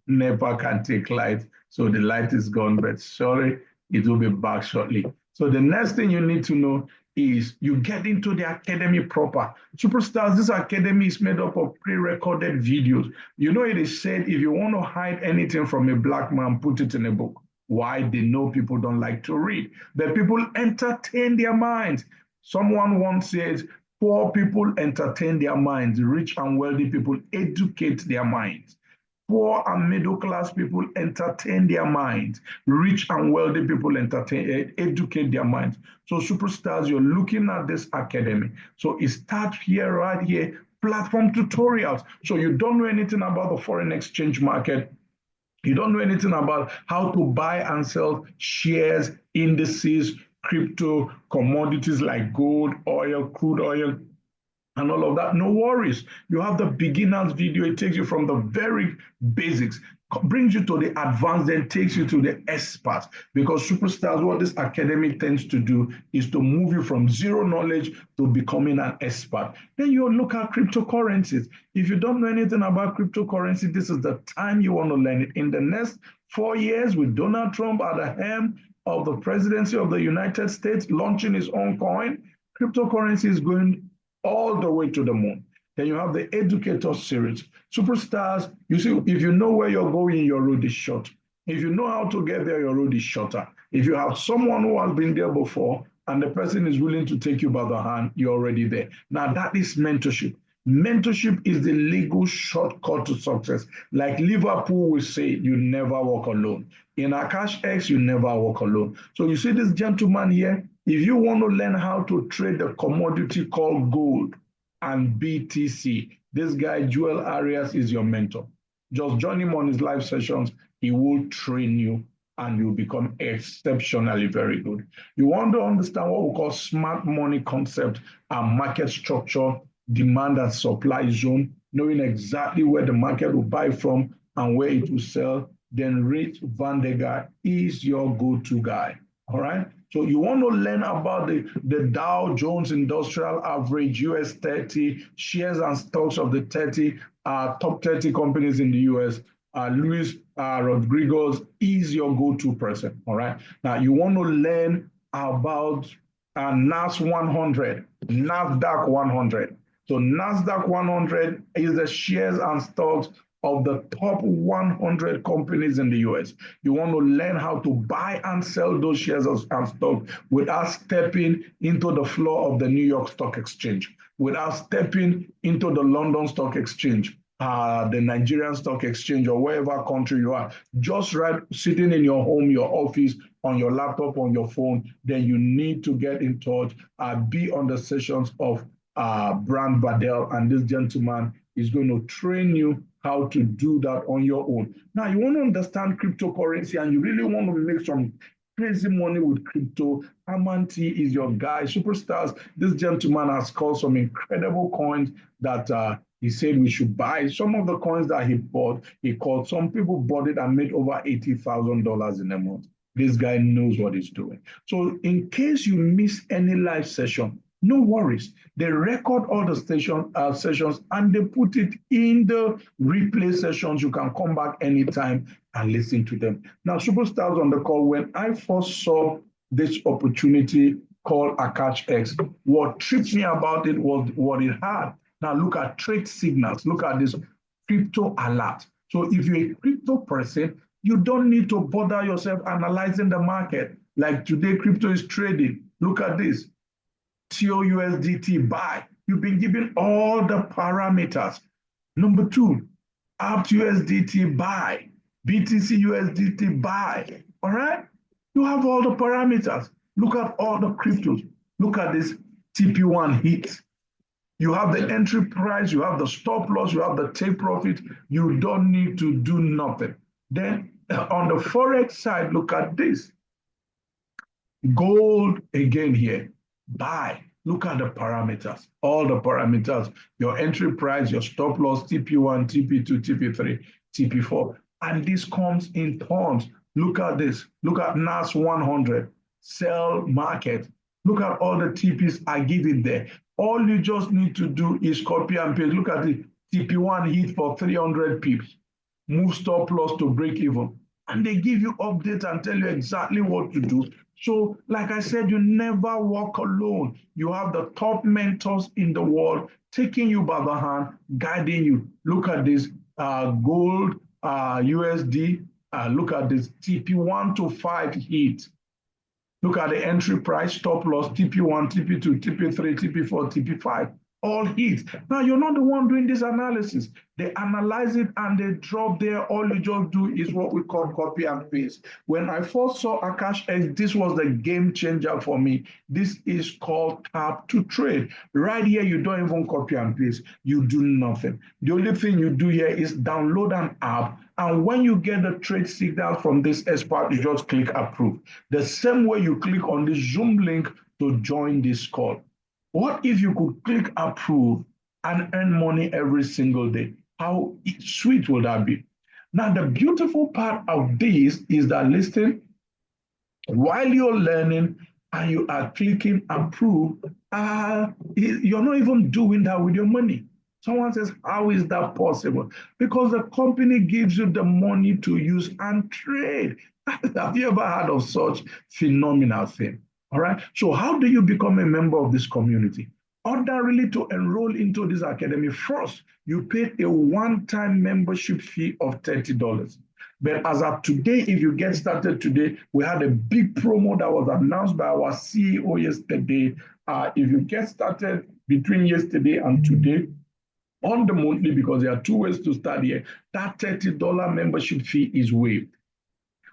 NEPA can take light. So the light is gone, but sorry, it will be back shortly. So the next thing you need to know is you get into the academy proper. Superstars, this academy is made up of pre-recorded videos. You know, it is said if you want to hide anything from a black man, put it in a book. Why? They know people don't like to read, but people entertain their minds. Someone once said, poor people entertain their minds, rich and wealthy people educate their minds. Poor and middle class people entertain their minds. Rich and wealthy people educate their minds. So superstars, you're looking at this academy. So it starts here, right here, platform tutorials. So you don't know anything about the foreign exchange market. You don't know anything about how to buy and sell shares, indices, crypto, commodities like gold, oil, crude oil, and all of that. No worries. You have the beginner's video. It takes you from the very basics, brings you to the advanced, then takes you to the experts. Because superstars, what this academy tends to do is to move you from zero knowledge to becoming an expert. Then you look at cryptocurrencies. If you don't know anything about cryptocurrency, this is the time you want to learn it. In the next 4 years, with Donald Trump at the helm of the presidency of the United States, launching his own coin, cryptocurrency is going all the way to the moon. Then you have the educator series. Superstars, you see, if you know where you're going, your road is short. If you know how to get there, your road is shorter. If you have someone who has been there before and the person is willing to take you by the hand, you're already there. Now, that is mentorship. Mentorship is the legal shortcut to success. Like Liverpool will say, you never walk alone. In Akash X, you never walk alone. So you see this gentleman here, if you want to learn how to trade the commodity called gold and BTC, this guy, Joel Arias, is your mentor. Just join him on his live sessions. He will train you and you'll become exceptionally very good. You want to understand what we call smart money concept and market structure, demand and supply zone, knowing exactly where the market will buy from and where it will sell, then Rich Van der Gaar is your go-to guy. All right. So you want to learn about the Dow Jones Industrial Average, US 30, shares and stocks of the 30 top 30 companies in the US. Luis Rodriguez is your go-to person. All right. Now you want to learn about NASDAQ 100. So NASDAQ 100 is the shares and stocks of the top 100 companies in the US. You want to learn how to buy and sell those shares and stocks without stepping into the floor of the New York Stock Exchange, without stepping into the London Stock Exchange, the Nigerian Stock Exchange, or wherever country you are. Just right sitting in your home, your office, on your laptop, on your phone, then you need to get in touch, be on the sessions of Brand Badel, and this gentleman is going to train you how to do that on your own. Now, you want to understand cryptocurrency and you really want to make some crazy money with crypto. Amanti is your guy. Superstars, this gentleman has called some incredible coins that he said we should buy. Some of the coins that he bought, he called, some people bought it and made over $80,000 in a month. This guy knows what he's doing. So in case you miss any live session, no worries. They record all the sessions and they put it in the replay sessions. You can come back anytime and listen to them. Now, superstars on the call, when I first saw this opportunity called Akash X, what tripped me about it was what it had. Now, look at trade signals. Look at this crypto alert. So if you're a crypto person, you don't need to bother yourself analyzing the market. Like today, crypto is trading. Look at this. TOUSDT buy. You've been given all the parameters. Number two, APT USDT buy. BTC USDT buy. All right? You have all the parameters. Look at all the cryptos. Look at this TP1 hit. You have the entry price, you have the stop loss, you have the take profit. You don't need to do nothing. Then on the Forex side, look at this. Gold again here. Buy. Look at the parameters. All the parameters. Your entry price, your stop loss, TP1, TP2, TP3, TP4. And this comes in tons. Look at this. Look at NAS 100. Sell market. Look at all the TPs are given there. All you just need to do is copy and paste. Look at the TP1 hit for 300 pips. Move stop loss to break even. And they give you updates and tell you exactly what to do. So, like I said, you never walk alone. You have the top mentors in the world taking you by the hand, guiding you. Look at this gold, USD. Look at this TP1 to 5 hit. Look at the entry price, stop loss, TP1, TP2, TP3, TP4, TP5, all hits. Now, you're not the one doing this analysis. They analyze it and they drop there. All you just do is what we call copy and paste. When I first saw Akash X, this was the game changer for me. This is called tap to trade. Right here, you don't even copy and paste. You do nothing. The only thing you do here is download an app. And when you get the trade signal from this expert, you just click approve. The same way you click on the Zoom link to join this call. What if you could click approve and earn money every single day? How sweet would that be? Now, the beautiful part of this is that, listen, while you're learning and you are clicking approve, you're not even doing that with your money. Someone says, how is that possible? Because the company gives you the money to use and trade. Have you ever heard of such phenomenal thing? All right. So how do you become a member of this community? Ordinarily, to enroll into this academy, first, you pay a one-time membership fee of $30. But as of today, if you get started today, we had a big promo that was announced by our CEO yesterday. If you get started between yesterday and today, on the monthly, because there are two ways to start here, that $30 membership fee is waived.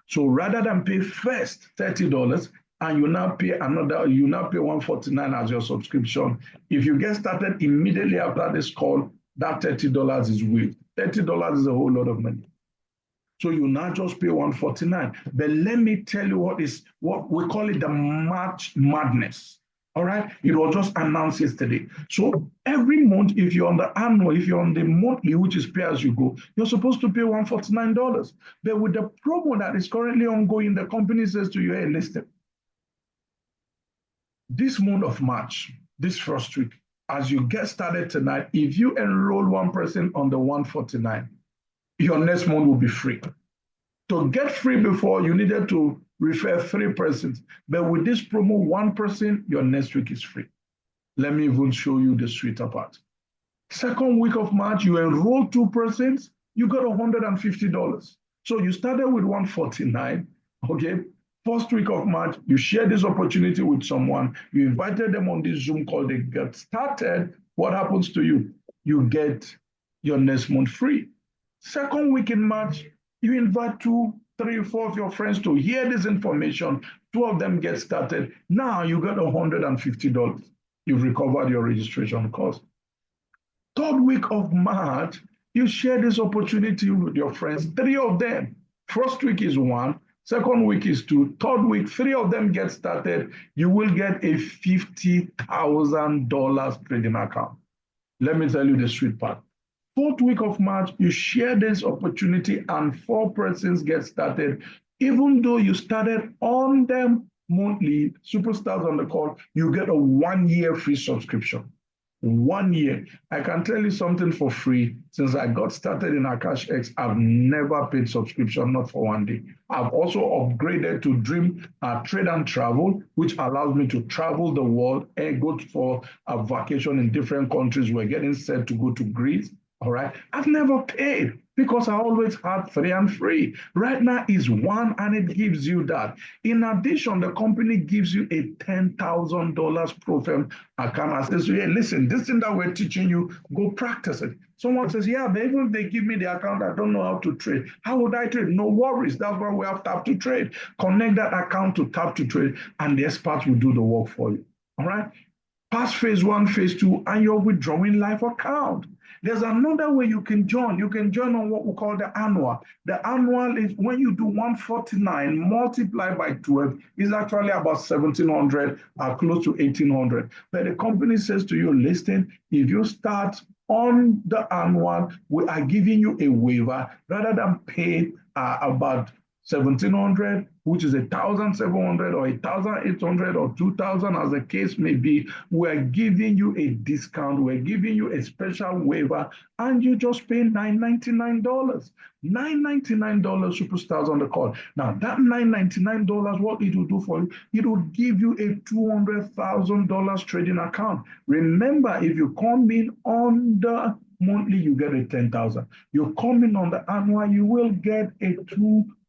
So rather than pay first $30 and you now pay $149 as your subscription, if you get started immediately after this call, that $30 is waived. $30 is a whole lot of money. So you now just pay $149. But let me tell you what we call it the March Madness. All right, it was just announced yesterday. So every month, if you're on the annual, if you're on the monthly, which is pay as you go, you're supposed to pay $149. But with the promo that is currently ongoing, the company says to you, hey, listen, this month of March, this first week, as you get started tonight, if you enroll one person on the $149, your next month will be free. To get free before, you needed to refer 3 persons. But with this promo, 1 person, your next week is free. Let me even show you the sweeter part. Second week of March, you enroll 2 persons, you got $150. So you started with $149, okay? First week of March, you share this opportunity with someone, you invited them on this Zoom call, they get started, what happens to you? You get your next month free. Second week in March, you invite 2, 3, 4 of your friends to hear this information. 2 of them get started. Now you got $150. You've recovered your registration cost. Third week of March, you share this opportunity with your friends. 3 of them. First week is 1. Second week is 2. Third week, 3 of them get started. You will get a $50,000 trading account. Let me tell you the sweet part. Fourth week of March, you share this opportunity and 4 persons get started. Even though you started on them monthly, superstars on the call, you get a 1-year free subscription. 1 year. I can tell you something for free. Since I got started in Akash X, I've never paid subscription, not for 1 day. I've also upgraded to Dream Trade and Travel, which allows me to travel the world and go for a vacation in different countries. We're getting set to go to Greece. All right. I've never paid because I always had 3 and free. Right now is 1 and it gives you that. In addition, the company gives you a $10,000 profile account and says, hey, listen, this thing that we're teaching you, go practice it. Someone says, yeah, but even if they give me the account, I don't know how to trade. How would I trade? No worries. That's why we have Tap to Trade. Connect that account to Tap to Trade and the experts will do the work for you. All right? Pass phase 1, phase 2, and you're withdrawing live account. There's another way you can join. You can join on what we call the annual. The annual is when you do 149 multiplied by 12 is actually about 1,700, close to 1,800. But the company says to you, listen, if you start on the annual, we are giving you a waiver rather than pay about 1,700, which is 1,700 or 1,800 or 2,000 as the case may be. We're giving you a discount. We're giving you a special waiver and you just pay $999. $999 superstars on the call. Now that $999, what it will do for you, it will give you a $200,000 trading account. Remember, if you come in on the monthly, you get a 10,000. You come in on the annual, you will get a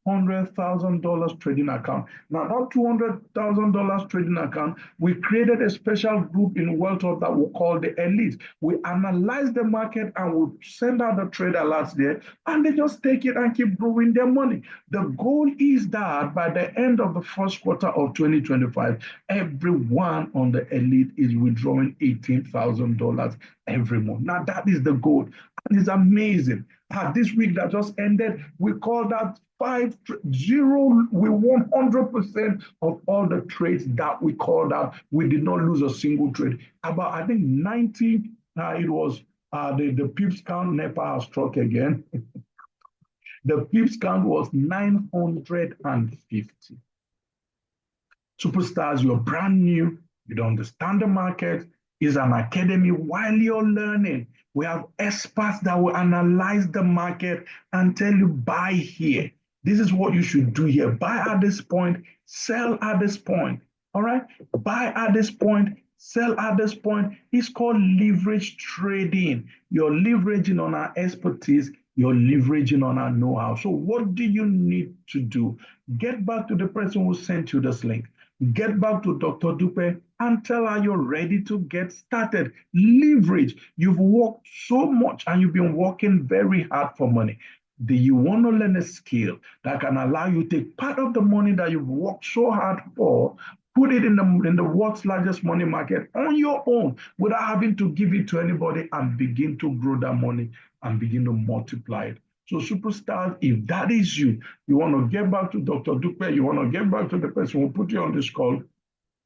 $200,000 trading account. Now, that $200,000 trading account, we created a special group in Wealth Hub that we call the Elite. We analyze the market and we send out the trade alerts there, and they just take it and keep growing their money. The goal is that by the end of the first quarter of 2025, everyone on the Elite is withdrawing $18,000 every month. Now, that is the goal. And it's amazing. This week that just ended, we call that 5-0. We won 100% of all the trades that we called out. We did not lose a single trade. About, I think, 90, it was the pips count. NEPA has struck again. The pips count was 950. Superstars, you're brand new. You don't understand the market. It's an academy while you're learning. We have experts that will analyze the market and tell you, buy here. This is what you should do here. Buy at this point, sell at this point. All right? Buy at this point, sell at this point. It's called leverage trading. You're leveraging on our expertise. You're leveraging on our know-how. So what do you need to do? Get back to the person who sent you this link. Get back to Dr. Dupe and tell her you're ready to get started. Leverage. You've worked so much and you've been working very hard for money. Do you want to learn a skill that can allow you to take part of the money that you've worked so hard for, put it in the world's largest money market on your own without having to give it to anybody and begin to grow that money and begin to multiply it? So superstars, if that is you, you want to get back to Dr. Dupe, you want to get back to the person who put you on this call,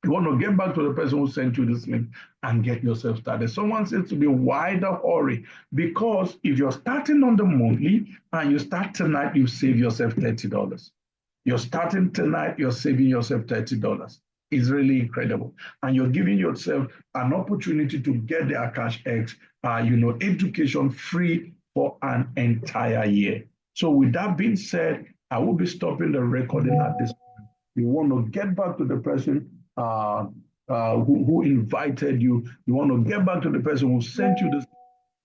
you want to get back to the person who sent you this link and get yourself started. Someone says to be wider hurry, because if you're starting on the monthly and you start tonight, you save yourself $30. You're starting tonight, you're saving yourself $30. It's really incredible. And you're giving yourself an opportunity to get the Akash X, education free for an entire year. So with that being said, I will be stopping the recording at this point. You want to get back to the person who invited you. You want to get back to the person who sent you this,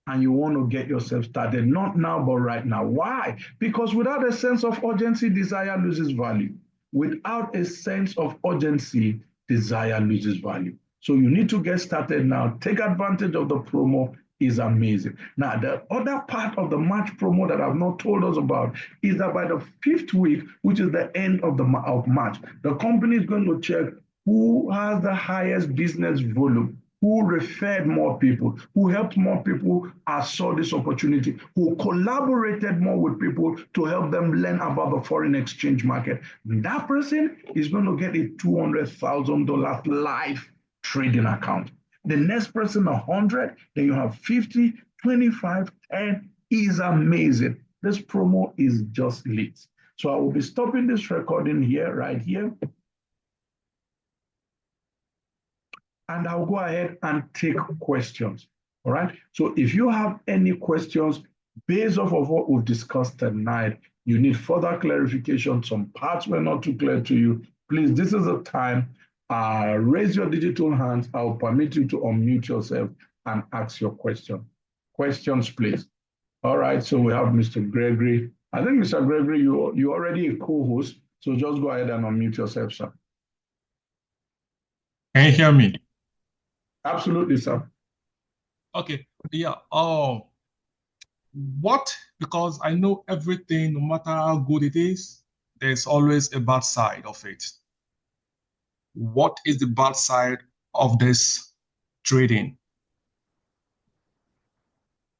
and you want to get yourself started, not now, but right now. Why? Because without a sense of urgency, desire loses value. Without a sense of urgency, desire loses value. So you need to get started now. Take advantage of the promo. Is amazing. Now, the other part of the March promo that I've not told us about is that by the 5th week, which is the end of March, the company is going to check who has the highest business volume, who referred more people, who helped more people saw this opportunity, who collaborated more with people to help them learn about the foreign exchange market. That person is going to get a $200,000 live trading account. The next person, 100, then you have 50, 25, 10 is amazing. This promo is just lit. So I will be stopping this recording here, right here. And I'll go ahead and take questions. All right. So if you have any questions based off of what we've discussed tonight, you need further clarification, some parts were not too clear to you, please, this is the time. Raise your digital hands. I'll permit you to unmute yourself and ask your question. Questions, please. All right, so we have Mr. Gregory. I think, Mr. Gregory, you're already a co-host, so just go ahead and unmute yourself, sir. Can you hear me? Absolutely, sir. Okay. Yeah. Because I know everything, no matter how good it is, there's always a bad side of it. What is the bad side of this trading?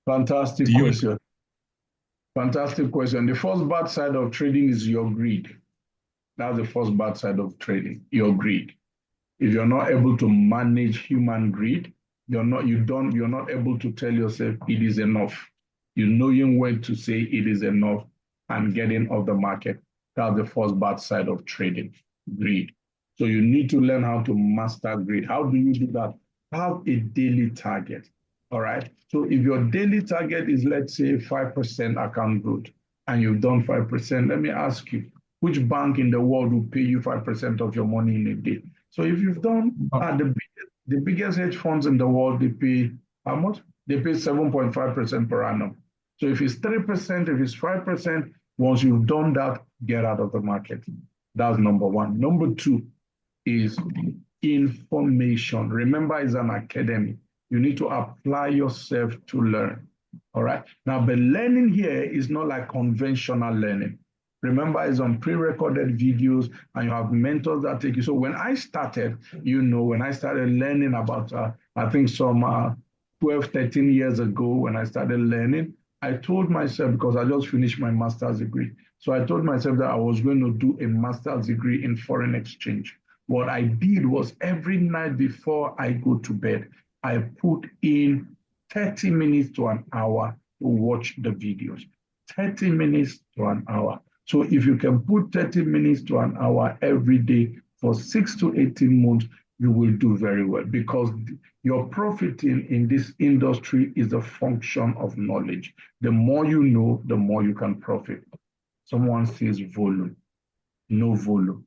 Fantastic Do you? question. Fantastic question. The first bad side of trading is your greed. That's the first bad side of trading, your greed. If you're not able to manage human greed, you're not able to tell yourself it is enough. You knowing when to say it is enough and getting off the market. That's the first bad side of trading, greed. So you need to learn how to master greed. How do you do that? Have a daily target. All right. So if your daily target is, let's say, 5% account growth, and you've done 5%, let me ask you, which bank in the world will pay you 5% of your money in a day? So if you've done the biggest hedge funds in the world, they pay how much? They pay 7.5% per annum. So if it's 3%, if it's 5%, once you've done that, get out of the market. That's number one. Number two is information. Remember, it's an academy. You need to apply yourself to learn. All right. Now, the learning here is not like conventional learning. Remember, it's on pre-recorded videos and you have mentors that take you. So when I started, when I started learning about, I think some 12, 13 years ago, when I started learning, I told myself, because I just finished my master's degree. So I told myself that I was going to do a master's degree in foreign exchange. What I did was every night before I go to bed, I put in 30 minutes to an hour to watch the videos. 30 minutes to an hour. So if you can put 30 minutes to an hour every day for 6 to 18 months, you will do very well, because your profiting in this industry is a function of knowledge. The more you know, the more you can profit. Someone says volume, no volume.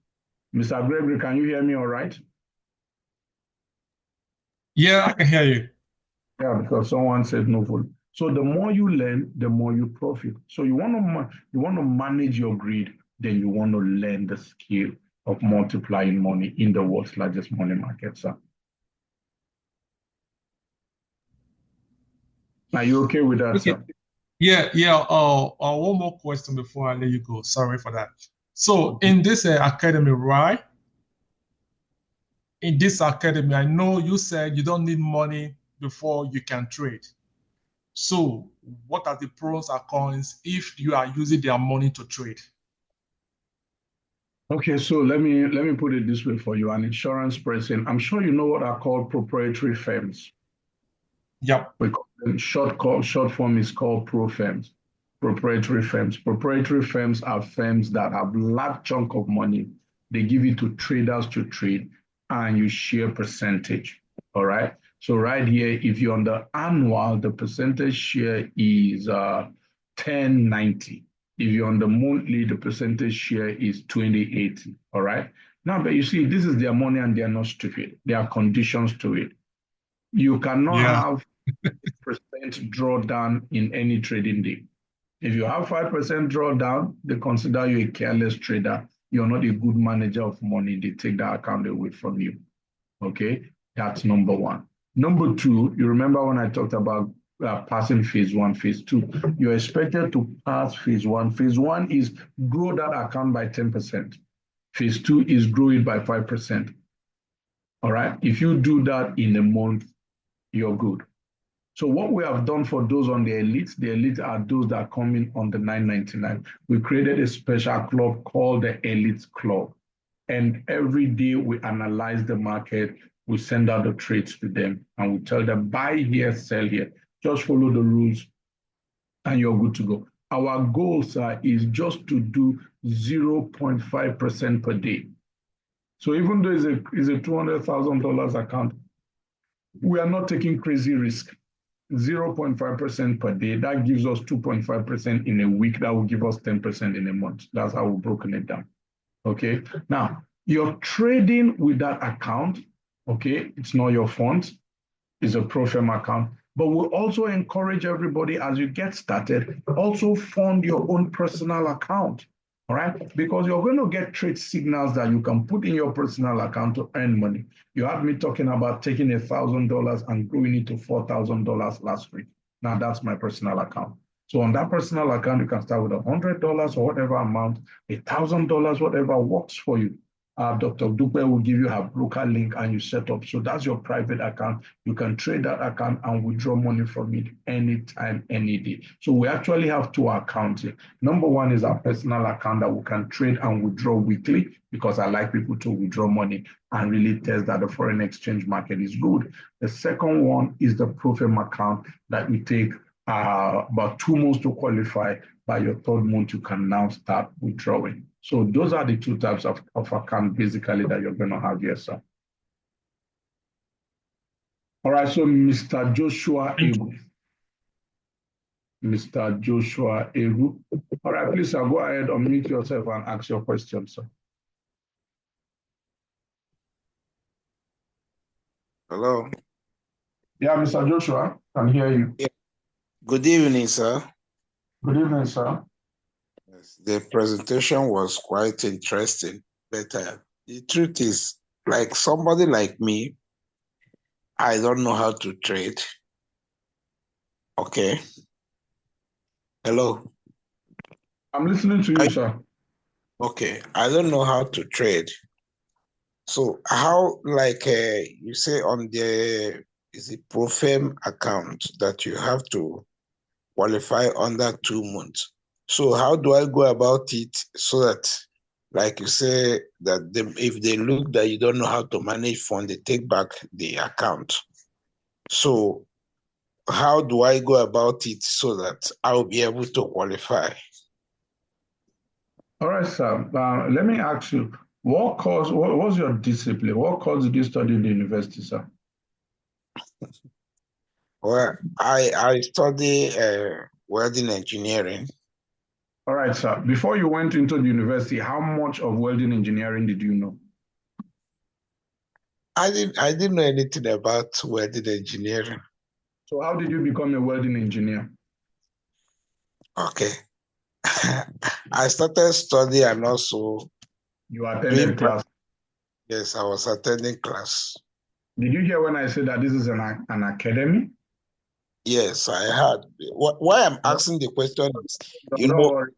Mr. Gregory, can you hear me all right? Yeah, I can hear you. Yeah, because someone said no volume. So the more you learn, the more you profit. So you want to manage your greed, then you want to learn the skill of multiplying money in the world's largest money market, sir. Are you okay with that, Okay. sir? Yeah. One more question before I let you go. Sorry for that. So in this academy, right? In this academy, I know you said you don't need money before you can trade. So what are the pros and cons if you are using their money to trade? Okay, so let me put it this way for you. An insurance person, I'm sure you know what are called proprietary firms. Yep. We call them short form is called pro firms, proprietary firms. Proprietary firms are firms that have large chunk of money. They give it to traders to trade, and you share percentage. All right. So right here, if you're on the annual, the percentage share is 1090. If you're on the monthly, the percentage share is 2080. All right. Now, but you see, this is their money and they're not stupid. There are conditions to it. You cannot have percent drawdown in any trading day. If you have 5% drawdown, they consider you a careless trader. You're not a good manager of money. They take that account away from you. Okay, that's number one. Number two, you remember when I talked about passing phase one, phase two, you're expected to pass phase one. Phase one is grow that account by 10%. Phase two is grow it by 5%. All right, if you do that in a month, you're good. So what we have done for those on the elite are those that come in on the 999. We created a special club called the Elite Club. And every day we analyze the market, we send out the trades to them, and we tell them, buy here, sell here. Just follow the rules, and you're good to go. Our goal, sir, is just to do 0.5% per day. So even though it's a $200,000 account, we are not taking crazy risk. 0.5% per day, that gives us 2.5% in a week. That will give us 10% in a month. That's how we've broken it down. Okay. Now, you're trading with that account. Okay. It's not your funds. It's a pro firm account. But we'll also encourage everybody as you get started, also fund your own personal account. All right, because you're going to get trade signals that you can put in your personal account to earn money. You had me talking about taking $1,000 and growing it to $4,000 last week. Now that's my personal account. So on that personal account, you can start with $100 or whatever amount, $1,000, whatever works for you. Dr. Dupe will give you her broker link and you set up. So that's your private account. You can trade that account and withdraw money from it anytime, any day. So we actually have two accounts here. Number one is our personal account that we can trade and withdraw weekly, because I like people to withdraw money and really test that the foreign exchange market is good. The second one is the Profem account that we take about 2 months to qualify. By your third month, you can now start withdrawing. So those are the two types of account basically that you're going to have here, sir. All right, so Mr. Joshua Egu. Mr. Joshua Egu. All right, please, sir, go ahead, unmute yourself and ask your question, sir. Hello. Yeah, Mr. Joshua, can hear you. Yeah. Good evening, sir. Good evening, sir. Yes, the presentation was quite interesting, but the truth is, like somebody like me, I don't know how to trade. Okay. Hello. I'm listening to you, sir. Okay, I don't know how to trade. So how, like you say on the is it Profem account that you have to qualify under 2 months. So how do I go about it so that, like you say, that if they look that you don't know how to manage fund, they take back the account. So how do I go about it so that I'll be able to qualify? All right, sir. Let me ask you, what was your discipline? What course did you study in the university, sir? Well, I study welding engineering. All right, sir. Before you went into the university, how much of welding engineering did you know? I didn't know anything about welding engineering. So how did you become a welding engineer? Okay. I started studying and also You attended class. Yes, I was attending class. Did you hear when I said that this is an academy? Yes, I had. Why I'm asking the question is, you Don't know, worry.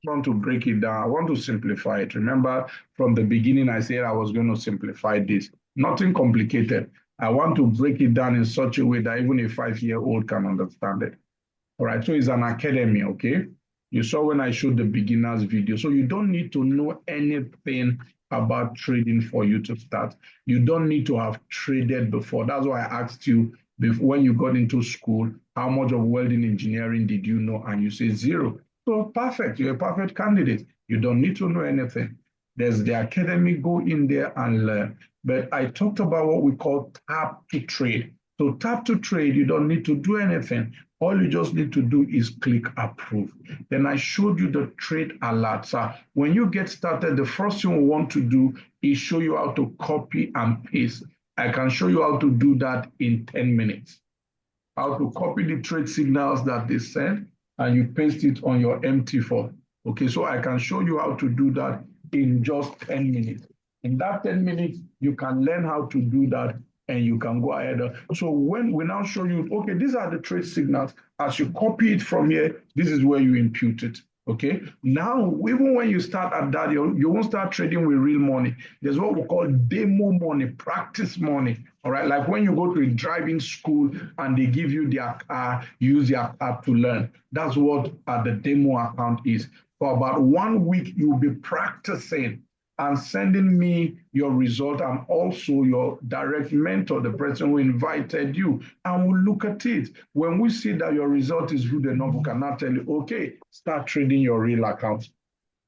I want to break it down. I want to simplify it. Remember, from the beginning, I said I was going to simplify this. Nothing complicated. I want to break it down in such a way that even a 5-year-old can understand it. All right, so it's an academy, okay? You saw when I showed the beginner's video. So you don't need to know anything about trading for you to start. You don't need to have traded before. That's why I asked you before, when you got into school, how much of welding engineering did you know? And you say 0. So perfect, you're a perfect candidate. You don't need to know anything. There's the academy, go in there and learn. But I talked about what we call tap to trade. So tap to trade, you don't need to do anything. All you just need to do is click approve. Then I showed you the trade alert. So when you get started, the first thing we want to do is show you how to copy and paste. I can show you how to do that in 10 minutes. How to copy the trade signals that they send and you paste it on your MT4. Okay, so I can show you how to do that in just 10 minutes. In that 10 minutes, you can learn how to do that and you can go ahead. So when we now show you, okay, these are the trade signals. As you copy it from here, this is where you impute it. Okay, now even when you start at that, you won't start trading with real money. There's what we call demo money, practice money. All right, like when you go to a driving school and they give you their use their app to learn. That's what the demo account is. For about 1 week, you'll be practicing and sending me your result and also your direct mentor, the person who invited you, and we'll look at it. When we see that your result is good enough, we can now tell you, okay, start trading your real account.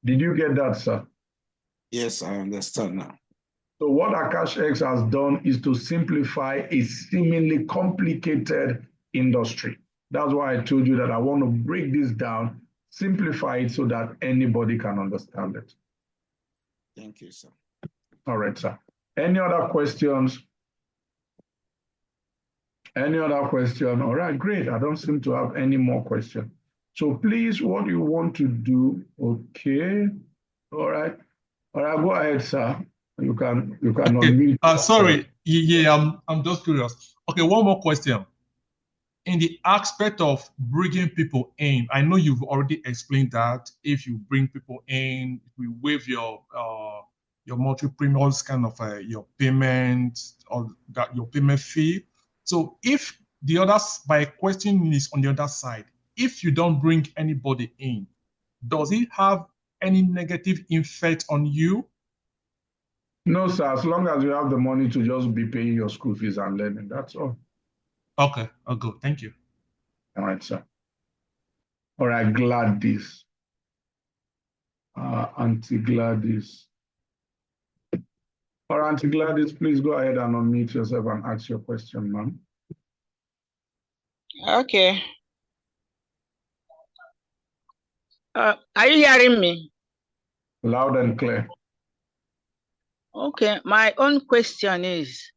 Did you get that, sir? Yes, I understand now. So what AkashX has done is to simplify a seemingly complicated industry. That's why I told you that I want to break this down, simplify it so that anybody can understand it. Thank you, sir. All right, sir. Any other questions? Any other question? All right, great. I don't seem to have any more questions. So please, what you want to do, okay. All right. All right, go ahead, sir. You can Okay. unmute. Sorry. Yeah, I'm just curious. Okay, one more question. In the aspect of bringing people in, I know you've already explained that if you bring people in, we waive your monthly premium, all this kind of your payment or that your payment fee. So if the others, my question is on the other side, if you don't bring anybody in, does it have any negative effect on you? No, sir. As long as you have the money to just be paying your school fees and learning, that's all. Okay, I'll go. Thank you. All right, sir. All right, Gladys. Auntie Gladys. All right, Auntie Gladys, please go ahead and unmute yourself and ask your question, ma'am. Okay. Are you hearing me? Loud and clear. Okay. My own question is,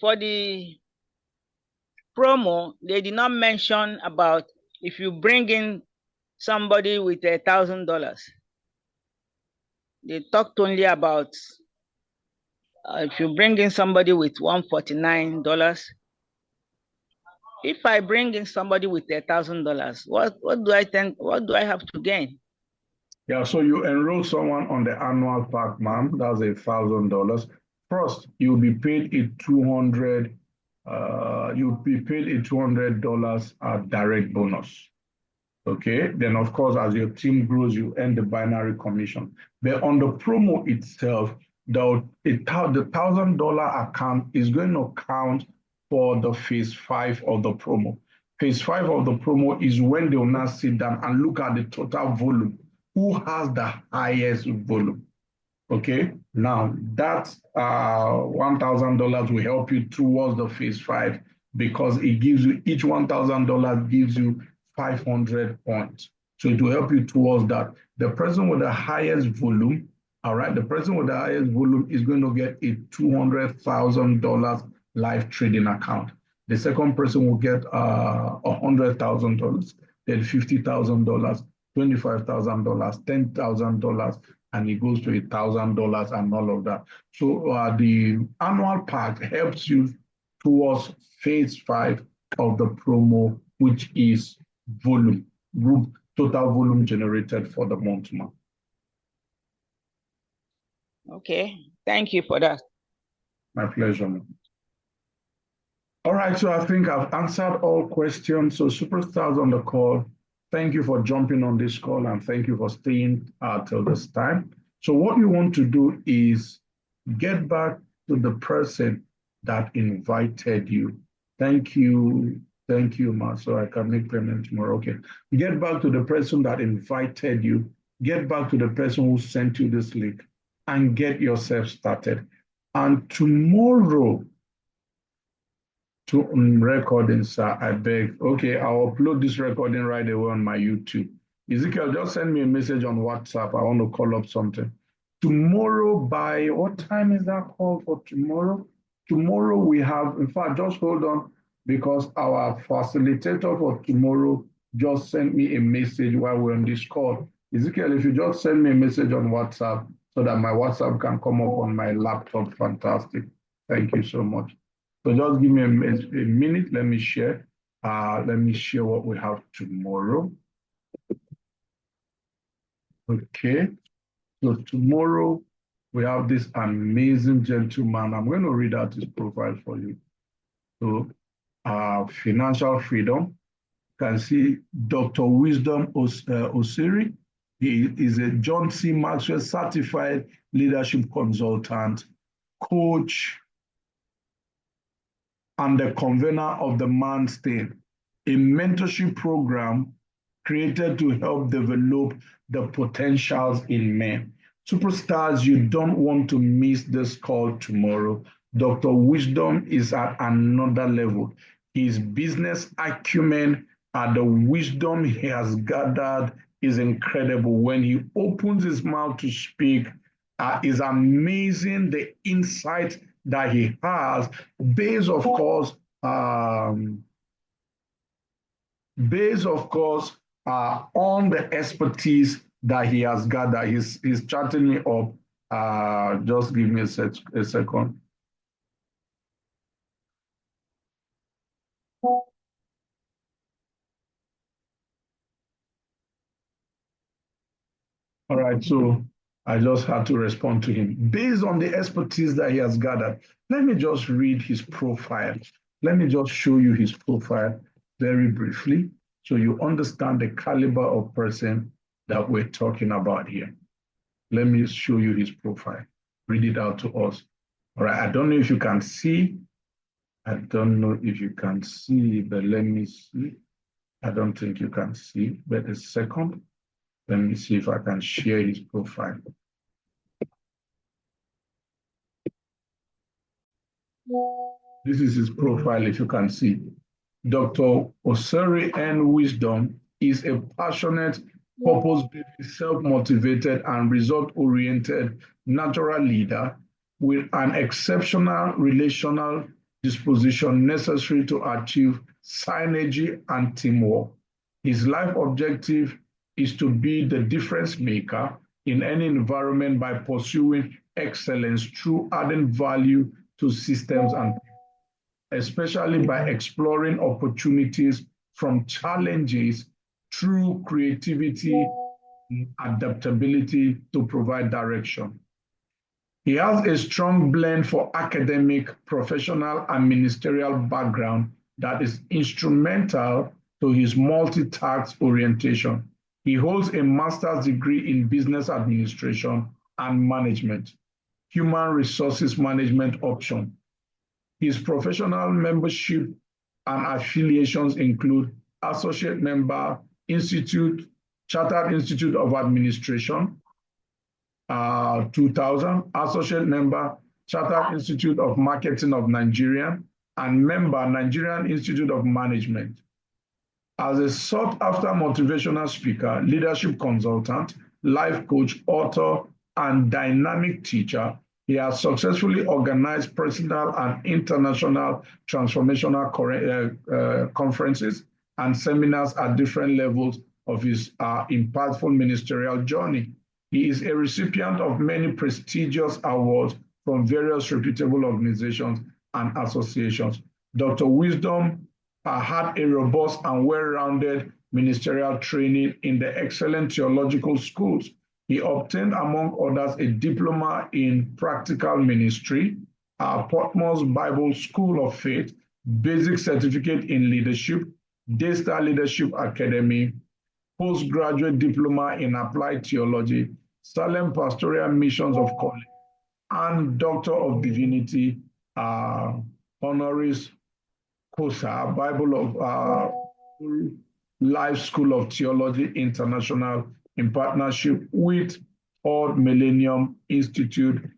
for the promo, they did not mention about if you bring in somebody with $1,000. They talked only about if you bring in somebody with $149. If I bring in somebody with $1,000, what do I have to gain? Yeah, so you enroll someone on the annual pack, ma'am. That's $1,000. First, you'll be paid a $200. You'll be paid a $200 direct bonus. Okay. Then, of course, as your team grows, you earn the binary commission. But on the promo itself, the $1,000 account is going to count for the phase 5 of the promo. Phase 5 of the promo is when they will now sit down and look at the total volume. Who has the highest volume? Okay, now that $1,000 will help you towards the phase 5 because it gives you, each $1,000 gives you 500 points. So it will help you towards that. The person with the highest volume, all right, the person with the highest volume is going to get a $200,000 live trading account. The second person will get $100,000, then $50,000, $25,000, $10,000, and it goes to $1,000 and all of that. So the annual pack helps you towards phase 5 of the promo, which is volume, total volume generated for the month, ma'am. Okay, thank you for that. My pleasure, ma'am. All right, so I think I've answered all questions. So superstars on the call, thank you for jumping on this call and thank you for staying till this time. So what you want to do is get back to the person that invited you. Thank you, Ma, so I can make payment tomorrow. Okay, get back to the person that invited you. Get back to the person who sent you this link and get yourself started. And tomorrow, to recording, sir, I beg. Okay, I'll upload this recording right away on my YouTube. Ezekiel, just send me a message on WhatsApp. I want to call up something. Tomorrow by, what time is that call for tomorrow? Tomorrow we have, in fact, just hold on, because our facilitator for tomorrow just sent me a message while we're on this call. Ezekiel, if you just send me a message on WhatsApp so that my WhatsApp can come up on my laptop, fantastic. Thank you so much. So just give me a minute. Let me share. Let me share what we have tomorrow. Okay. So tomorrow we have this amazing gentleman. I'm going to read out his profile for you. So financial freedom. You can see Dr. Wisdom Osiri. He is a John C. Maxwell certified leadership consultant, coach, and the convener of the Manstein, a mentorship program created to help develop the potentials in men. Superstars, you don't want to miss this call tomorrow. Dr. Wisdom is at another level. His business acumen and the wisdom he has gathered is incredible. When he opens his mouth to speak, is amazing, the insight that he has, based, of course, on the expertise that he has gathered. He's chatting me up. Just give me a second. All right, so I just had to respond to him. Based on the expertise that he has gathered, let me just read his profile. Let me just show you his profile very briefly so you understand the caliber of person that we're talking about here. Let me show you his profile. Read it out to us. All right, I don't know if you can see. I don't know if you can see, but let me see. I don't think you can see, but a second. Let me see if I can share his profile. This is his profile, if you can see. Dr. Oseri N. Wisdom is a passionate, purpose-based, self-motivated, and result-oriented natural leader with an exceptional relational disposition necessary to achieve synergy and teamwork. His life objective is to be the difference maker in any environment by pursuing excellence through adding value to systems and people, especially by exploring opportunities from challenges through creativity and adaptability to provide direction. He has a strong blend for academic, professional, and ministerial background that is instrumental to his multi-task orientation. He holds a master's degree in business administration and management, human resources management option. His professional membership and affiliations include Associate Member, Institute, Chartered Institute of Administration, 2000, Associate Member, Chartered Institute of Marketing of Nigeria, and Member, Nigerian Institute of Management. As a sought-after motivational speaker, leadership consultant, life coach, author, and dynamic teacher, he has successfully organized personal and international transformational conferences and seminars at different levels of his impactful ministerial journey. He is a recipient of many prestigious awards from various reputable organizations and associations. Dr. Wisdom had a robust and well-rounded ministerial training in the excellent theological schools. He obtained, among others, a diploma in practical ministry, Portmore's Bible School of Faith, basic certificate in leadership, Daystar Leadership Academy, postgraduate diploma in applied theology, Salem Pastoral Missions of College, and Doctor of Divinity, honoris causa, Bible of Life School of Theology International, in partnership with Old Millennium Institute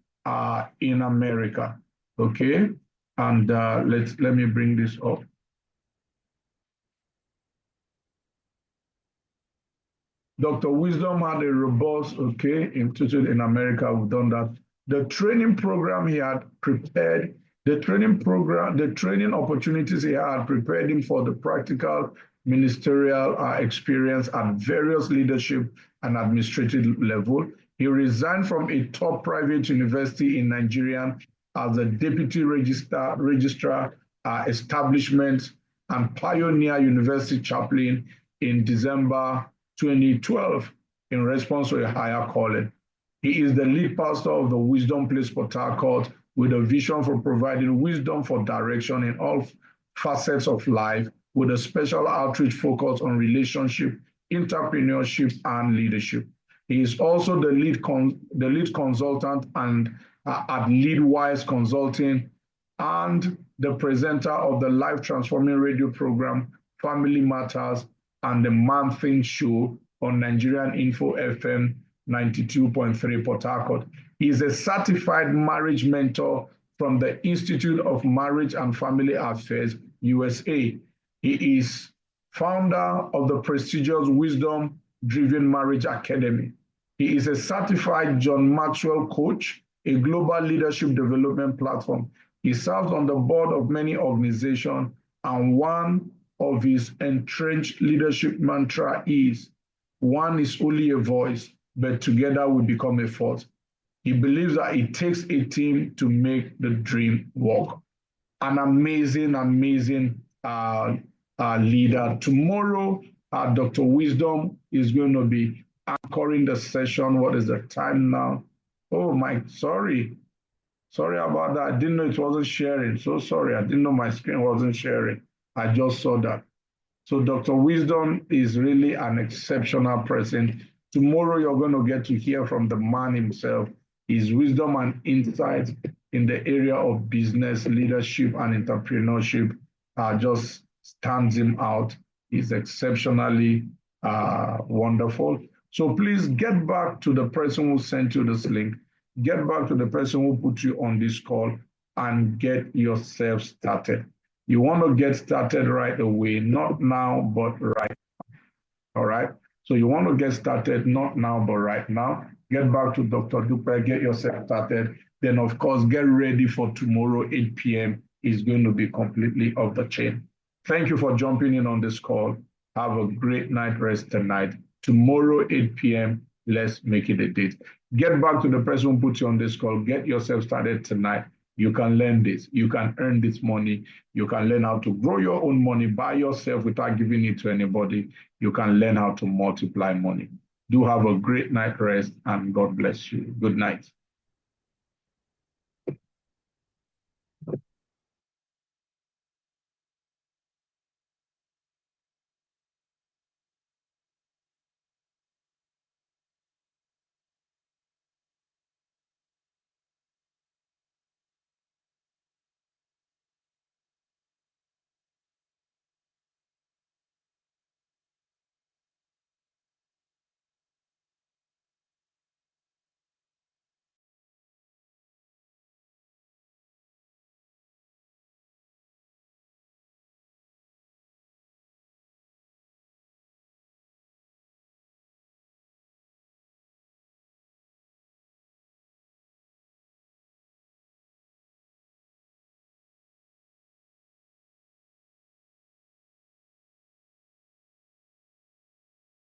in America. Okay, and let me bring this up. Dr. Wisdom had a robust, institute in America. We've done that. The training program he had prepared, the training opportunities he had prepared him for the practical ministerial experience at various leadership and administrative level. He resigned from a top private university in Nigeria as a deputy registrar establishment and pioneer university chaplain in December 2012 in response to a higher calling. He is the lead pastor of the Wisdom Place Port Harcourt with a vision for providing wisdom for direction in all facets of life, with a special outreach focus on relationship, entrepreneurship, and leadership. He is also the lead consultant and at Leadwise Consulting and the presenter of the life transforming radio program Family Matters and the Man Thing Show on Nigerian Info FM 92.3 Port Harcourt. He is a certified marriage mentor from the Institute of Marriage and Family Affairs, USA. He is founder of the prestigious Wisdom Driven Marriage Academy. He is a certified John Maxwell coach, a global leadership development platform. He serves on the board of many organizations, and one of his entrenched leadership mantra is, one is only a voice, but together we become a force. He believes that it takes a team to make the dream work. An amazing, amazing leader. Tomorrow, Dr. Wisdom is going to be anchoring the session. What is the time now? Oh, sorry. Sorry about that. I didn't know it wasn't sharing. So sorry. I didn't know my screen wasn't sharing. I just saw that. So Dr. Wisdom is really an exceptional person. Tomorrow, you're going to get to hear from the man himself. His wisdom and insights in the area of business, leadership, and entrepreneurship just stands him out. He's exceptionally wonderful. So please get back to the person who sent you this link. Get back to the person who put you on this call and get yourself started. You want to get started right away, not now, but right now. All right? So you want to get started, not now, but right now. Get back to Dr. Dupe, get yourself started. Then, of course, get ready for tomorrow, 8 p.m. It's going to be completely off the chain. Thank you for jumping in on this call. Have a great night rest tonight. Tomorrow, 8 p.m., let's make it a date. Get back to the person who put you on this call. Get yourself started tonight. You can learn this. You can earn this money. You can learn how to grow your own money by yourself without giving it to anybody. You can learn how to multiply money. Do have a great night rest, and God bless you. Good night.